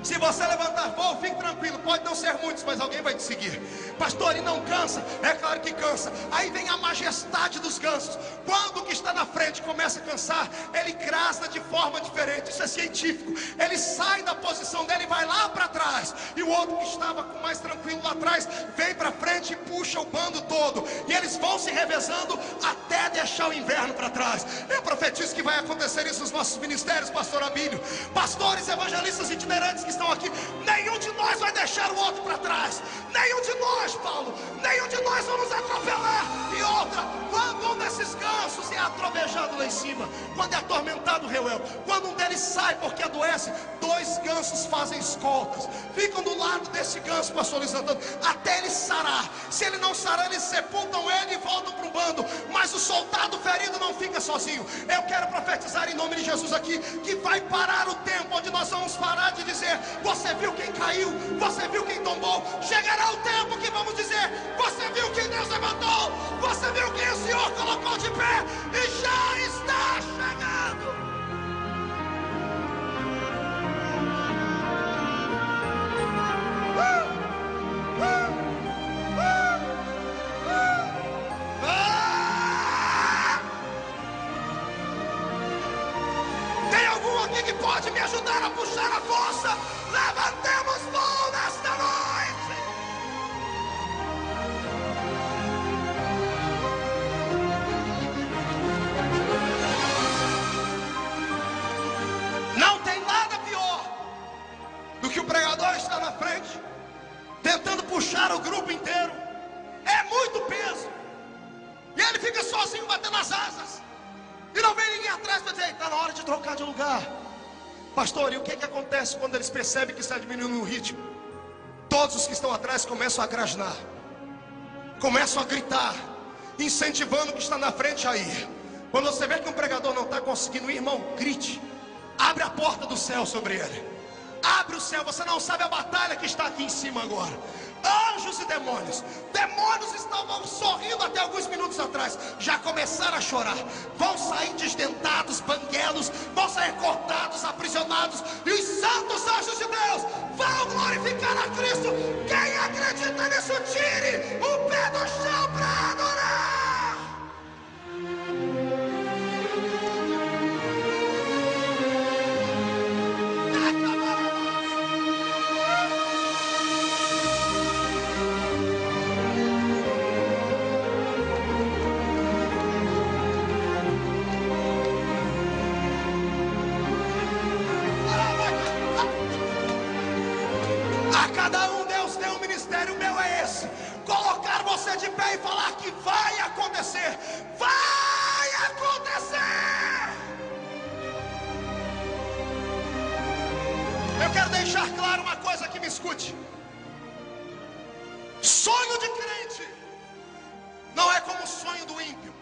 Se você levantar voo, fique tranquilo, pode não ser muitos, mas alguém vai te seguir. Pastor, e não cansa? É claro que cansa. Aí vem a majestade dos gansos. Quando o que está na frente começa a cansar, ele grasna de forma diferente. Isso é científico. Ele sai da posição dele e vai lá para trás, e o outro que estava com mais tranquilo lá atrás vem para frente e puxa o bando todo, e eles vão se revezando até deixar o inverno para trás. Eu profetizo que vai acontecer isso nos nossos ministérios, pastor Abílio. Pastores, evangelistas itinerantes que estão aqui, nenhum de nós vai deixar o outro para trás. Nenhum de nós, Paulo, nenhum de nós vamos atropelar. E outra, quando um desses gansos é atrovejado lá em cima, quando é atormentado o Reuel, quando um deles sai porque adoece, dois gansos fazem escoltas, ficam do lado desse ganso, pastor Luiz Antônio, até ele sarar. Se ele não sarar, eles sepultam ele e voltam para o bando. Mas o soldado ferido não fica sozinho. Eu quero profetizar em nome de Jesus aqui, que vai parar o tempo onde nós vamos parar de dizer: você viu quem caiu? Você viu quem tombou? Chegará o tempo que vamos dizer: você viu quem Deus levantou? Você viu quem o Senhor colocou de pé? E já está chegando. Tem algum aqui que pode me ajudar a puxar a força? Levantemos voo nesta noite. Não tem nada pior do que o pregador estar na frente, tentando puxar o grupo inteiro. É muito peso, e ele fica sozinho batendo as asas, e não vem ninguém atrás para dizer: está na hora de trocar de lugar. Pastor, e o que acontece quando eles percebem que está diminuindo o ritmo? Todos os que estão atrás começam a grasnar, começam a gritar, incentivando o que está na frente a ir. Quando você vê que um pregador não está conseguindo ir, irmão, grite. Abre a porta do céu sobre ele. Abre o céu. Você não sabe a batalha que está aqui em cima agora. Anjos e demônios. Demônios estavam sorrindo até alguns minutos atrás, já começaram a chorar. Vão sair desdentados, banguelos, vão sair cortados, aprisionados. E os santos anjos de Deus vão glorificar a Cristo. Quem acredita nisso, tire o pé do chão para adorar. Cada um Deus tem um ministério, o meu é esse: colocar você de pé e falar que vai acontecer. Vai acontecer. Eu quero deixar claro uma coisa que me escute: sonho de crente não é como o sonho do ímpio.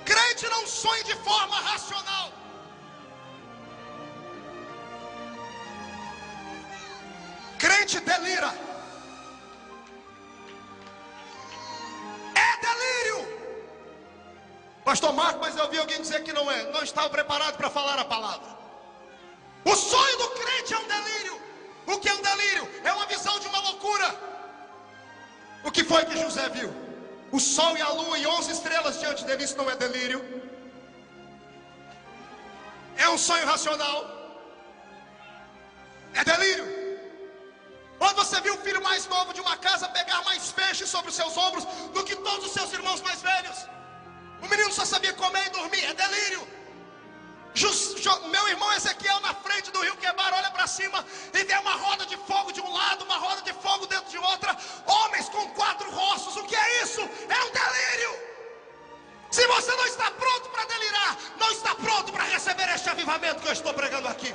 Crente não sonha de forma racional. crente delira. É delírio. Pastor Marco, mas eu ouvi alguém dizer que não é. Não estava preparado para falar a palavra. O sonho do crente é um delírio. O que é um delírio? É uma visão de uma loucura. O que foi que José viu? O sol e a lua e 11 estrelas diante dele. Isso não é delírio? É um sonho racional? É delírio? Quando você viu o filho mais novo de uma casa pegar mais peixes sobre os seus ombros do que todos os seus irmãos mais velhos? O menino só sabia comer e dormir. É delírio. Meu irmão Ezequiel na frente do rio Quebar olha para cima e vê uma roda de fogo de um lado, uma roda de fogo dentro de outra, homens com 4 rostos. O que é isso? É um delírio. Se você não está pronto para delirar, não está pronto para receber este avivamento que eu estou pregando aqui.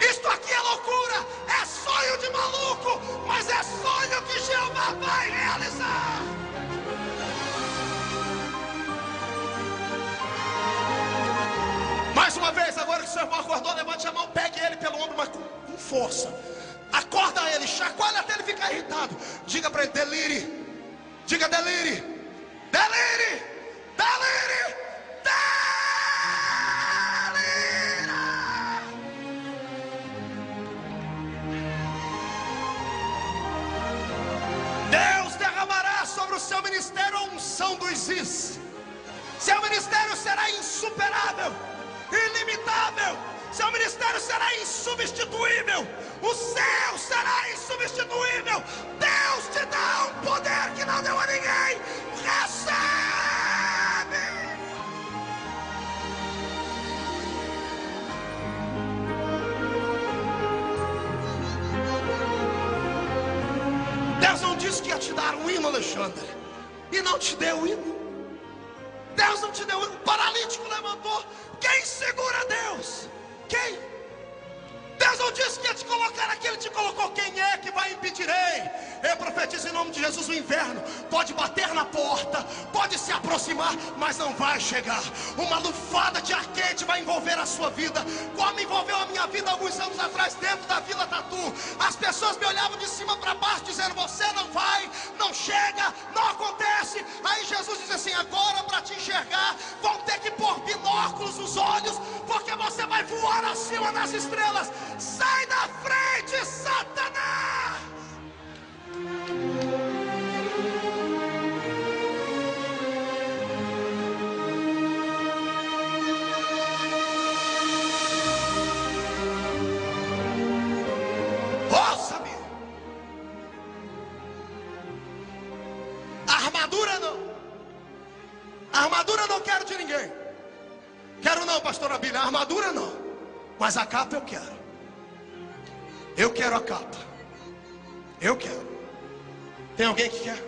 Isto aqui é loucura, é sonho de maluco, mas é sonho que Jeová vai realizar. Mais uma vez, agora que o seu irmão acordou, levante a mão, pegue ele pelo ombro, mas com força. Acorda ele, chacoalha até ele ficar irritado. Diga para ele, delire. Diga delire. Delire. Delire. Delira. Deus derramará sobre o seu ministério a unção dos is. Seu ministério será insuperável, ilimitável. Seu ministério será insubstituível. O céu será insubstituível. Deus te dá um poder que não deu a ninguém. Recebe. Deus não disse que ia te dar um hino, Alexandre, e não te deu o hino. Deus não te deu, o paralítico levantou. Quem segura Deus? Quem? Deus não disse que ia te colocar aqui, Ele te colocou. Quem é que vai impedir? Eu profetizo em nome de Jesus: o inverno pode bater na porta, pode se aproximar, mas não vai chegar. Uma lufada de ar quente vai envolver a sua vida, como envolveu a minha vida alguns anos atrás dentro da Vila Tatu. As pessoas me olhavam de cima para baixo dizendo: você não vai, não chega, não acontece. Aí Jesus diz assim: agora para te enxergar vão ter que pôr binóculos nos olhos, porque você vai voar acima das estrelas. Sai da frente, Satanás! Ouça-me! A armadura não. A armadura não quero de ninguém. Quero não, pastora Bíblia. A armadura não. Mas a capa eu quero. Eu quero a capa. Eu quero. Tem alguém que quer?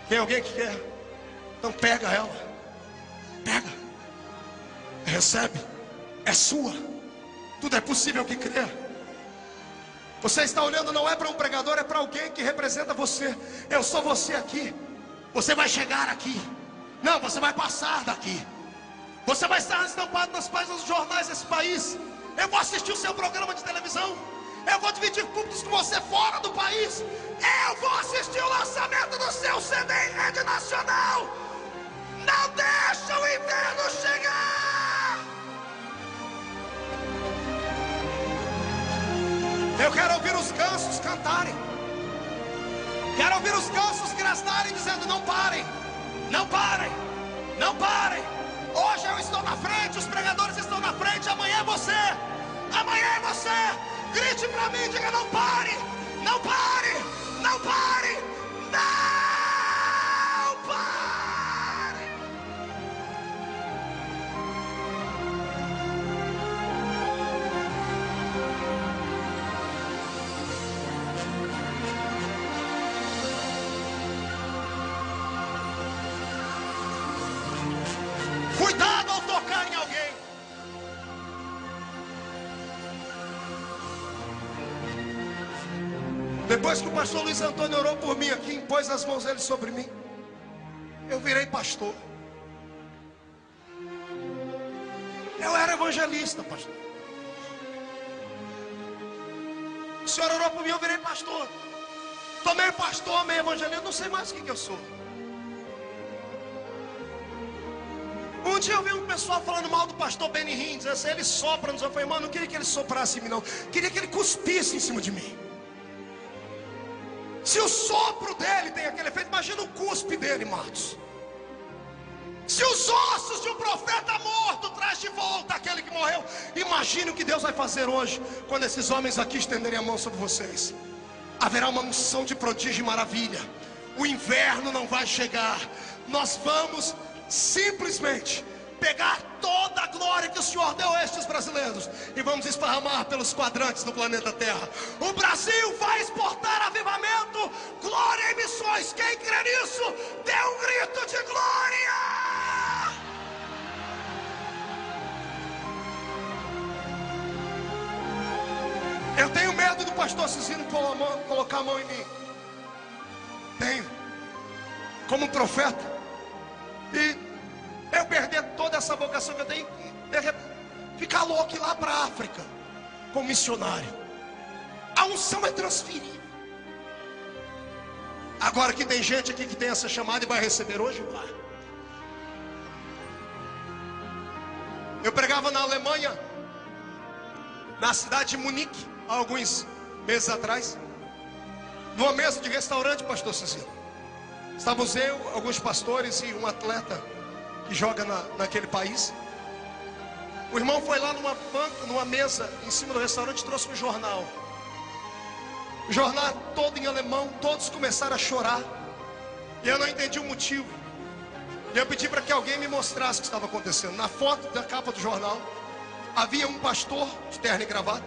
Tem alguém que quer? Então pega ela. Pega. Recebe. É sua. Tudo é possível que crer. Você está olhando, não é para um pregador, é para alguém que representa você. Eu sou você aqui. Você vai chegar aqui. Não, você vai passar daqui. Você vai estar estampado nas páginas dos jornais desse país. Eu vou assistir o seu programa de televisão. Eu vou dividir cultos com você fora do país. Eu vou assistir o lançamento do seu CD em rede nacional. Não deixa o inverno chegar. Eu quero ouvir os gansos cantarem. Quero ouvir os gansos grasnarem dizendo: não parem, não parem, não parem. Hoje eu estou na frente, os pregadores estão na frente. Amanhã é você, amanhã é você. Grite para mim, diga: não pare, não pare, não pare, não pare. Cuidado ao tocar em alguém. Depois que o pastor Luiz Antônio orou por mim aqui, impôs as mãos dele sobre mim, eu virei pastor. Eu era evangelista, pastor. O senhor orou por mim, eu virei pastor. Tô meio pastor, meio evangelista, não sei mais o que eu sou. Um dia eu vi um pessoal falando mal do pastor Benny Hinn, dizendo assim, ele sopra nos outros. Eu falei, mano, não queria que ele soprasse em mim não, queria que ele cuspisse em cima de mim. Se o sopro dele tem aquele efeito, imagina o cuspe dele, Marcos. Se os ossos de um profeta morto traz de volta aquele que morreu, imagine o que Deus vai fazer hoje, quando esses homens aqui estenderem a mão sobre vocês. Haverá uma unção de prodígio e maravilha. O inverno não vai chegar. Nós vamos simplesmente pegar toda a glória que o Senhor deu a estes brasileiros e vamos esparramar pelos quadrantes do planeta Terra. O Brasil vai exportar avivamento, glória e missões. Quem crê nisso, dê um grito de glória. Eu tenho medo do pastor Cicino colocar a mão em mim. Tenho, como um profeta. E eu perder toda essa vocação que eu tenho, ficar louco e ir lá para a África como missionário. A unção é transferível. Agora que tem gente aqui que tem essa chamada e vai receber hoje, vai. Eu pregava na Alemanha, na cidade de Munique, há alguns meses atrás, numa mesa de restaurante, pastor Cecílio. Estávamos eu, alguns pastores e um atleta que joga naquele país. O irmão foi lá numa banca, numa mesa em cima do restaurante e trouxe um jornal. O jornal todo em alemão, todos começaram a chorar. E eu não entendi o motivo. E eu pedi para que alguém me mostrasse o que estava acontecendo. Na foto da capa do jornal, havia um pastor de terno e gravata,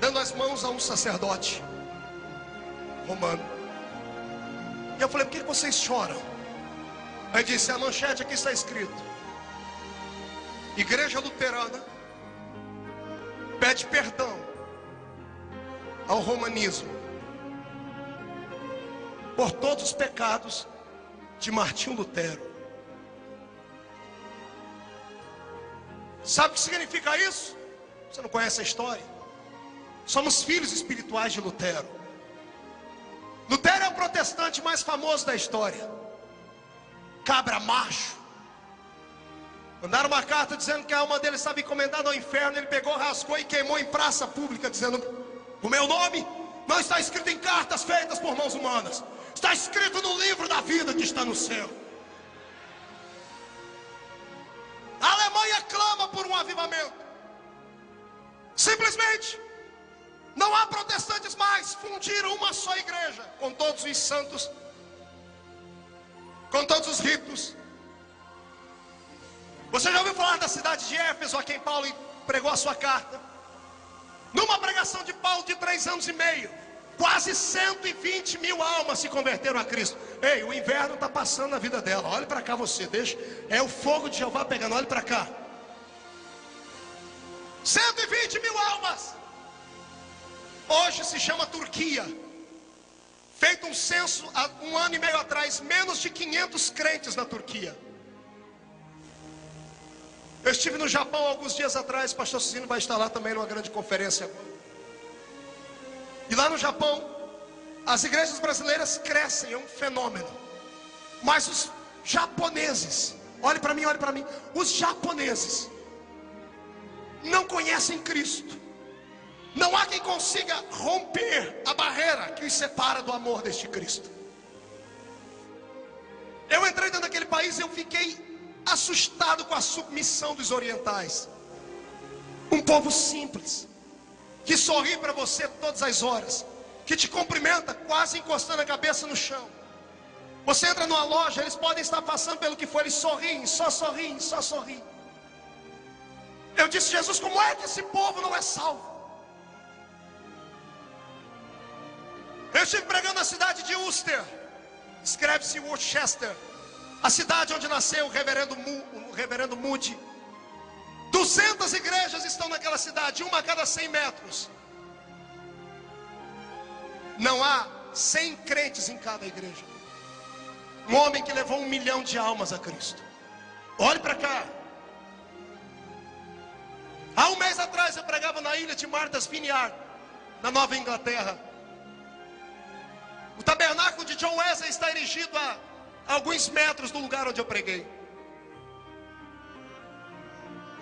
dando as mãos a um sacerdote romano. E eu falei, por que vocês choram? Aí disse, a manchete aqui está escrito: Igreja Luterana pede perdão ao romanismo por todos os pecados de Martinho Lutero. Sabe o que significa isso? Você não conhece a história? Somos filhos espirituais de Lutero. Lutero é o protestante mais famoso da história. Cabra macho. Mandaram uma carta dizendo que a alma dele estava encomendada ao inferno. Ele pegou, rasgou e queimou em praça pública, dizendo: o meu nome não está escrito em cartas feitas por mãos humanas, está escrito no livro da vida que está no céu. A Alemanha clama por um avivamento. Simplesmente não há protestantes mais. Fundiram uma só igreja, com todos os santos, com todos os ritos. Você já ouviu falar da cidade de Éfeso, a quem Paulo pregou a sua carta? Numa pregação de Paulo de 3 anos e meio, quase 120 mil almas se converteram a Cristo. Ei, o inverno está passando na vida dela. Olhe para cá você, deixa. É o fogo de Jeová pegando, olhe para cá. 120 mil almas. Hoje se chama Turquia. Feito um censo há 1 ano e meio atrás, menos de 500 crentes na Turquia. Eu estive no Japão alguns dias atrás. O pastor Cicino vai estar lá também numa grande conferência agora. E lá no Japão, as igrejas brasileiras crescem, é um fenômeno. Mas os japoneses, olhe para mim, os japoneses não conhecem Cristo. Não há quem consiga romper a barreira que os separa do amor deste Cristo. Eu entrei dentro daquele país e eu fiquei assustado com a submissão dos orientais. Um povo simples, que sorri para você todas as horas, que te cumprimenta quase encostando a cabeça no chão. Você entra numa loja, eles podem estar passando pelo que for, eles sorriem, só sorriem, só sorriem. Eu disse: Jesus, como é que esse povo não é salvo? Eu estive pregando na cidade de Worcester, escreve-se Worcester, a cidade onde nasceu o reverendo Moody. 200 igrejas estão naquela cidade, uma a cada 100 metros. Não há 100 crentes em cada igreja. Um homem que levou 1 milhão de almas a Cristo. Olhe para cá. Há um mês atrás eu pregava na ilha de Martha's Vineyard. na Nova Inglaterra. O tabernáculo de John Wesley está erigido a alguns metros do lugar onde eu preguei.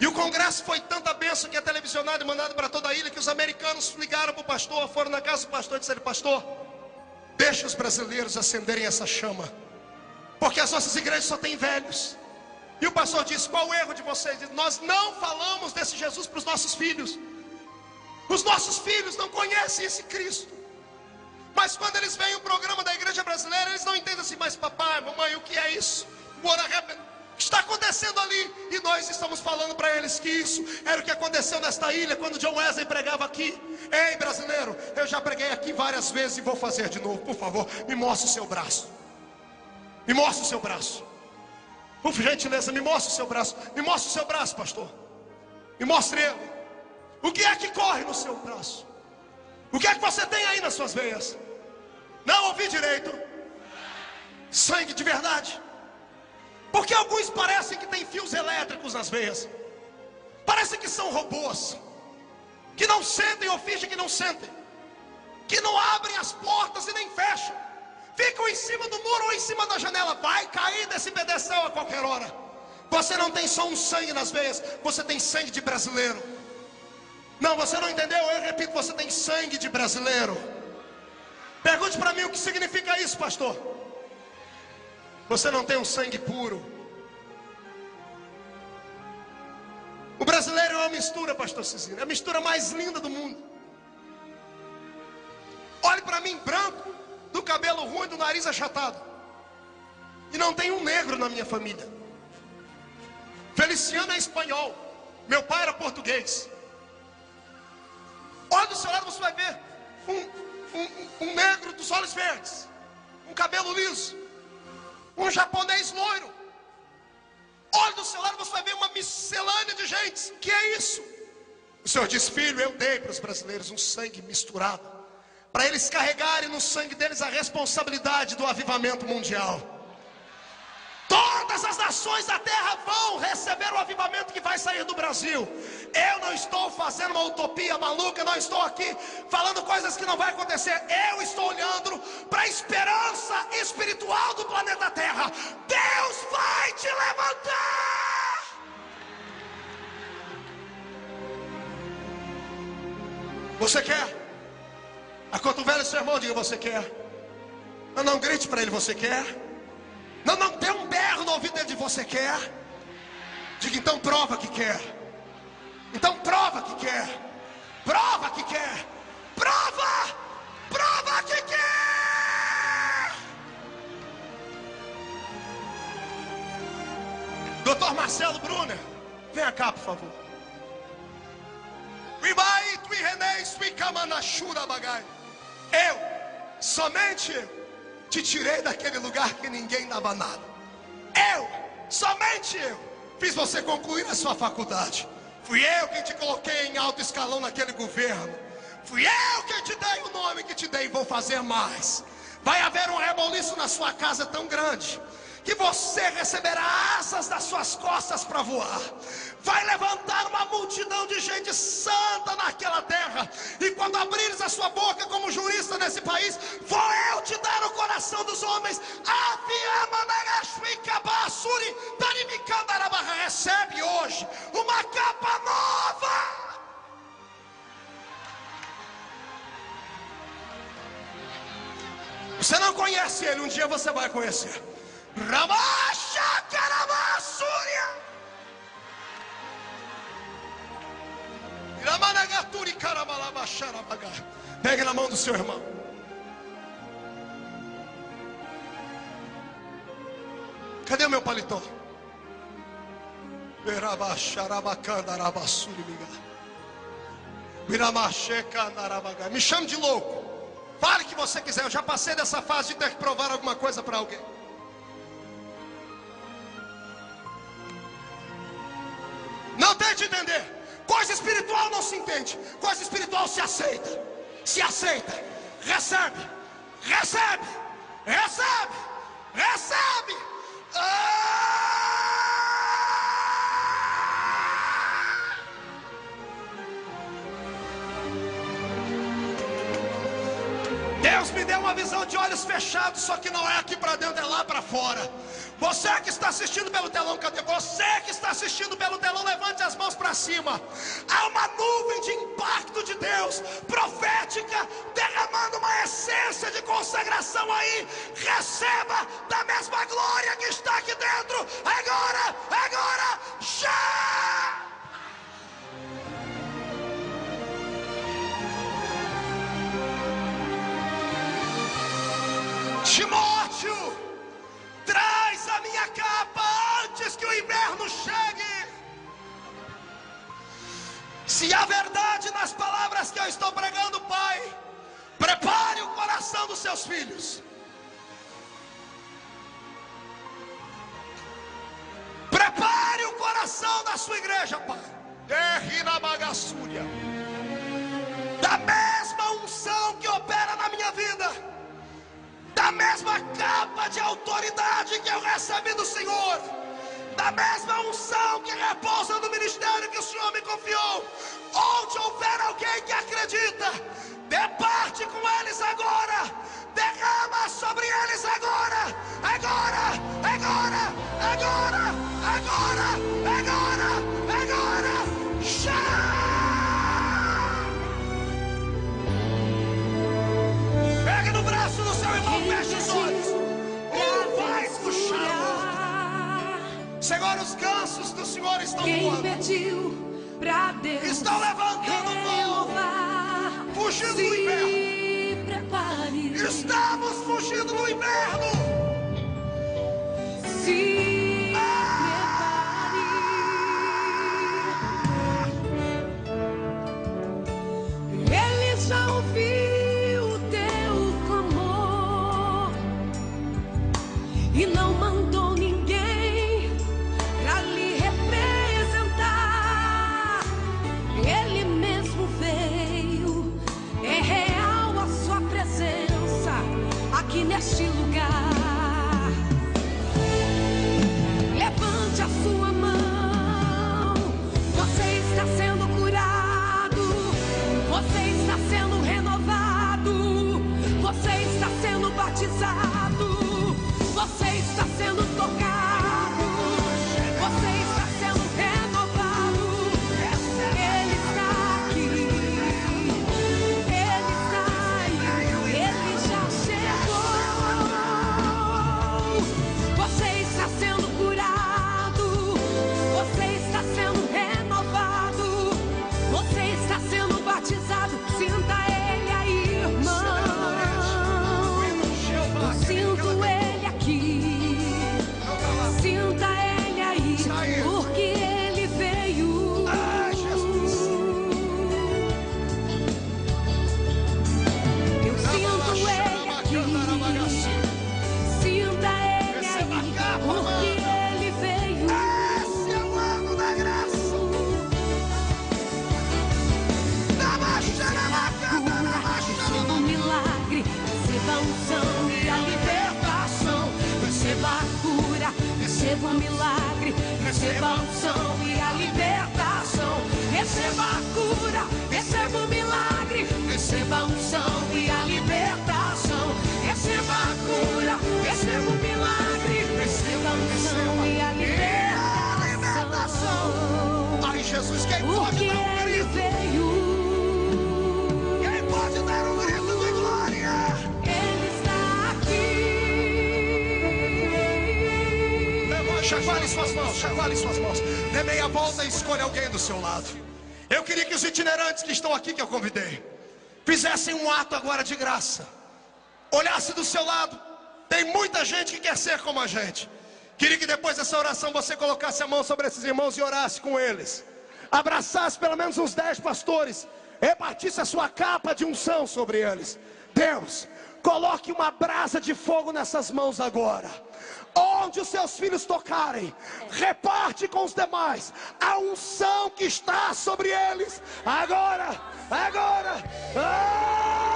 E o congresso foi tanta bênção que é televisionado e mandado para toda a ilha, que os americanos ligaram para o pastor, foram na casa do pastor e disseram: pastor, deixa os brasileiros acenderem essa chama, porque as nossas igrejas só têm velhos. E o pastor disse: qual o erro de vocês? Ele disse: nós não falamos desse Jesus para os nossos filhos. Os nossos filhos não conhecem esse Cristo. Mas quando eles veem o programa da igreja brasileira, eles não entendem assim: mas papai, mamãe, o que é isso? What happened? O que está acontecendo ali? E nós estamos falando para eles que isso era o que aconteceu nesta ilha quando John Wesley pregava aqui. Ei, brasileiro, eu já preguei aqui várias vezes e vou fazer de novo. Por favor, me mostre o seu braço. Me mostre o seu braço. Por gentileza, me mostre o seu braço. Me mostre o seu braço, pastor. Me mostre ele. O que é que corre no seu braço? O que é que você tem aí nas suas veias? Não ouvi direito. Sangue de verdade. Porque alguns parecem que têm fios elétricos nas veias. Parecem que são robôs, que não sentem ou fingem que não sentem, que não abrem as portas e nem fecham, ficam em cima do muro ou em cima da janela. Vai cair desse pedestal a qualquer hora. Você não tem só um sangue nas veias, você tem sangue de brasileiro. Não, você não entendeu? Eu repito, você tem sangue de brasileiro. Pergunte para mim o que significa isso, pastor. Você não tem um sangue puro. O brasileiro é uma mistura, pastor Cecília, é a mistura mais linda do mundo. Olhe para mim, branco, do cabelo ruim, do nariz achatado. E não tem um negro na minha família. Feliciano é espanhol, meu pai era português. Olha do seu lado, você vai ver um negro dos olhos verdes, um cabelo liso, um japonês loiro. Olha do seu lado, você vai ver uma miscelânea de gente. Que é isso? O Senhor diz: filho, eu dei para os brasileiros um sangue misturado, para eles carregarem no sangue deles a responsabilidade do avivamento mundial. Todas as nações da terra vão receber o avivamento que vai sair do Brasil. Eu não estou fazendo uma utopia maluca, não estou aqui falando coisas que não vai acontecer. Eu estou olhando para a esperança espiritual do planeta Terra. Deus vai te levantar. Você quer? Acotovele seu irmão, diga: você quer? Não grite para ele: você quer? Não, dê um berro no ouvido dele de: você quer? Diga: então prova que quer. Então prova que quer. Prova que quer. Prova! Prova que quer! Doutor Marcelo Brunner, venha cá, por favor. Eu, somente eu, te tirei daquele lugar que ninguém dava nada. Eu, somente eu, fiz você concluir a sua faculdade. Fui eu quem te coloquei em alto escalão naquele governo. Fui eu quem te dei o nome que te dei, e vou fazer mais. Vai haver um reboliço na sua casa tão grande que você receberá asas das suas costas para voar. Vai levantar uma multidão de gente santa naquela terra. E quando abrires a sua boca como jurista nesse país, vou eu te dar o coração dos homens. Recebe hoje uma capa nova. Você não conhece ele, um dia você vai conhecer. Rabacha Carabasúria. Ramanagaturi Carabalabacharabaga. Pegue na mão do seu irmão. Cadê o meu paletó? Me chame de louco. Fale o que você quiser. Eu já passei dessa fase de ter que provar alguma coisa para alguém. Não tente entender. Coisa espiritual não se entende. Coisa espiritual se aceita. Se aceita. Recebe. Recebe. Recebe. Recebe. visão de olhos fechados, só que não é aqui para dentro, é lá para fora. Você que está assistindo pelo telão, cadê? Você que está assistindo pelo telão, levante as mãos para cima. Há uma nuvem de impacto de Deus, profética, derramando uma essência de consagração aí. Receba da mesma glória que está aqui dentro. Agora, agora, já! Timóteo, traz a minha capa antes que o inverno chegue. Se há verdade nas palavras que eu estou pregando, Pai, prepare o coração dos seus filhos. Prepare o coração da sua igreja, Pai. Da mesma unção que opera na minha vida, da mesma capa de autoridade que eu recebi do Senhor, da mesma unção que repousa no ministério que o Senhor me confiou, onde houver alguém que acredita, dê parte com eles agora, derrama sobre eles agora, agora, agora, agora, agora, agora, agora, já! Pegue no braço do seu irmão, feche os olhos. Vai puxar. Senhor, os gansos do Senhor estão voando. Estão levantando voo, fugindo do inverno. Prepare. Estamos fugindo do inverno. Se prepare. Ele já ouviu o teu clamor e não mandou ninguém pra lhe representar. Ele mesmo veio. É real a sua presença aqui neste lugar. Levante a sua mão. Você está sendo curado. Você está sendo renovado. Você está sendo batizado. Você está sendo tocado. Você está sendo renovado. Ele está aqui. Ele está aí. Ele já chegou. Você está sendo curado. Você está sendo renovado. Você está sendo batizado. Sinta ele aí, irmão. Eu sinto ele aqui. Sinta ele aí, porque ele veio. Eu sinto ele aqui. Sinta ele aí, porque ele veio. Esse é o ano da graça. Receba um milagre, receba a unção e a libertação. Receba a cura, receba um milagre, receba a unção e a libertação. Receba a cura, receba um milagre, receba a unção e a libertação. Receba a cura, receba um milagre, receba a unção e a libertação. Ai, Jesus, quem pode Porque dar um ele grito? veio. Quem pode dar um grito de glória? Ele está aqui. Chacoalhe suas mãos, chacoalhe suas mãos. Dê meia volta e escolha alguém do seu lado. Eu queria que os itinerantes que estão aqui, que eu convidei, fizessem um ato agora de graça. Olhasse do seu lado. Tem muita gente que quer ser como a gente. Queria que depois dessa oração você colocasse a mão sobre esses irmãos e orasse com eles. Abraçasse pelo menos uns 10 pastores. Repartisse a sua capa de unção sobre eles. Deus, coloque uma brasa de fogo nessas mãos agora. Onde os seus filhos tocarem, reparte com os demais a unção que está sobre eles. Agora, agora, agora.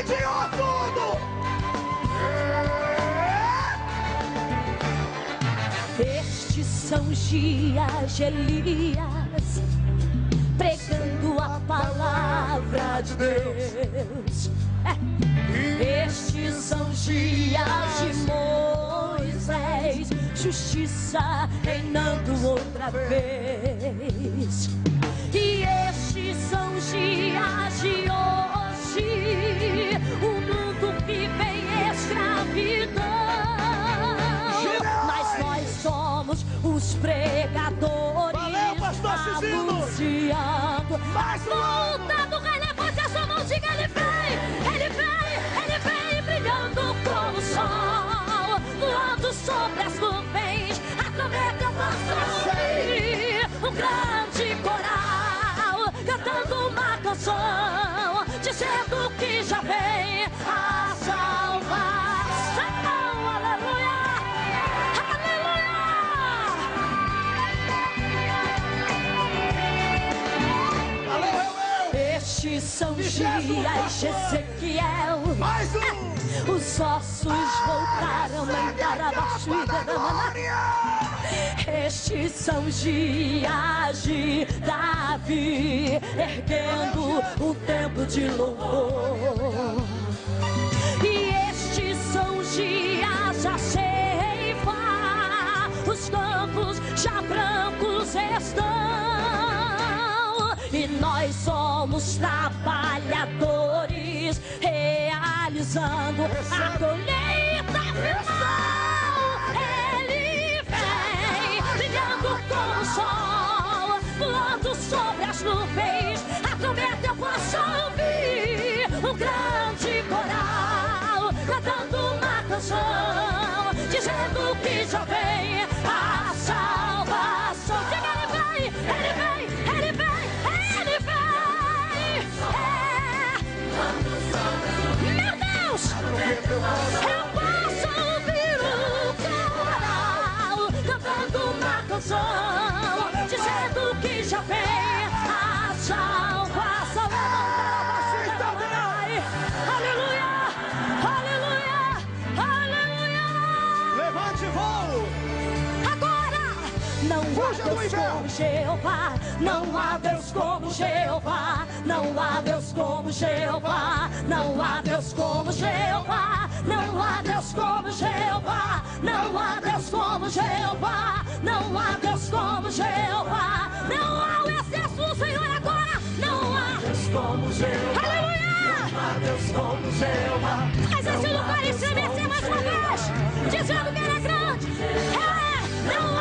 incendiou tudo. Estes são os dias de Elias, pregando a palavra de Deus. Estes são os dias de Moisés, justiça reinando outra vez. E estes são os dias de hoje, o mundo vive em escravidão. Mas nós somos os pregadores. Valeu, pastor Cisino. Anunciando. Mais Volta do rei, levante a sua mão, diga: ele vem, ele vem, ele vem, brilhando como o sol, voando sobre as nuvens, a cometa passou ouvir um grande coral, cantando uma canção, dizendo que já vem a salvação. Aleluia, aleluia. Estes são os dias de Ezequiel. Mais Os ossos voltaram a andar abaixo da glória. Estes são os dias de Davi, erguendo um templo de louvor. E estes são os dias da ceifa, os campos já brancos estão. E nós somos trabalhadores, realizando a colheita final. Ele vem, brilhando como o sol, voando sobre as nuvens, a trombeta eu posso ouvir, um grande coral, cantando uma canção, dizendo que já vem a salvação. Diga: ele vem, ele vem, ele vem, ele vem. Meu Deus, eu posso ouvir o coral, cantando uma canção, dizendo que já vem a salvação. Aleluia, aleluia, aleluia. Levante voo. Agora não há Deus como Jeová, não há Deus como Jeová, não há Deus como Jeová, não há Deus como Jeová, não há Deus como Jeová, não há Deus como Jeová, não há Deus como Jeová, não há o exército do Senhor agora, não há Deus como Jeová. Aleluia! Não há Deus como Jeová. Faz esse lugar estremecer mais uma vez, dizendo que ele é grande. Não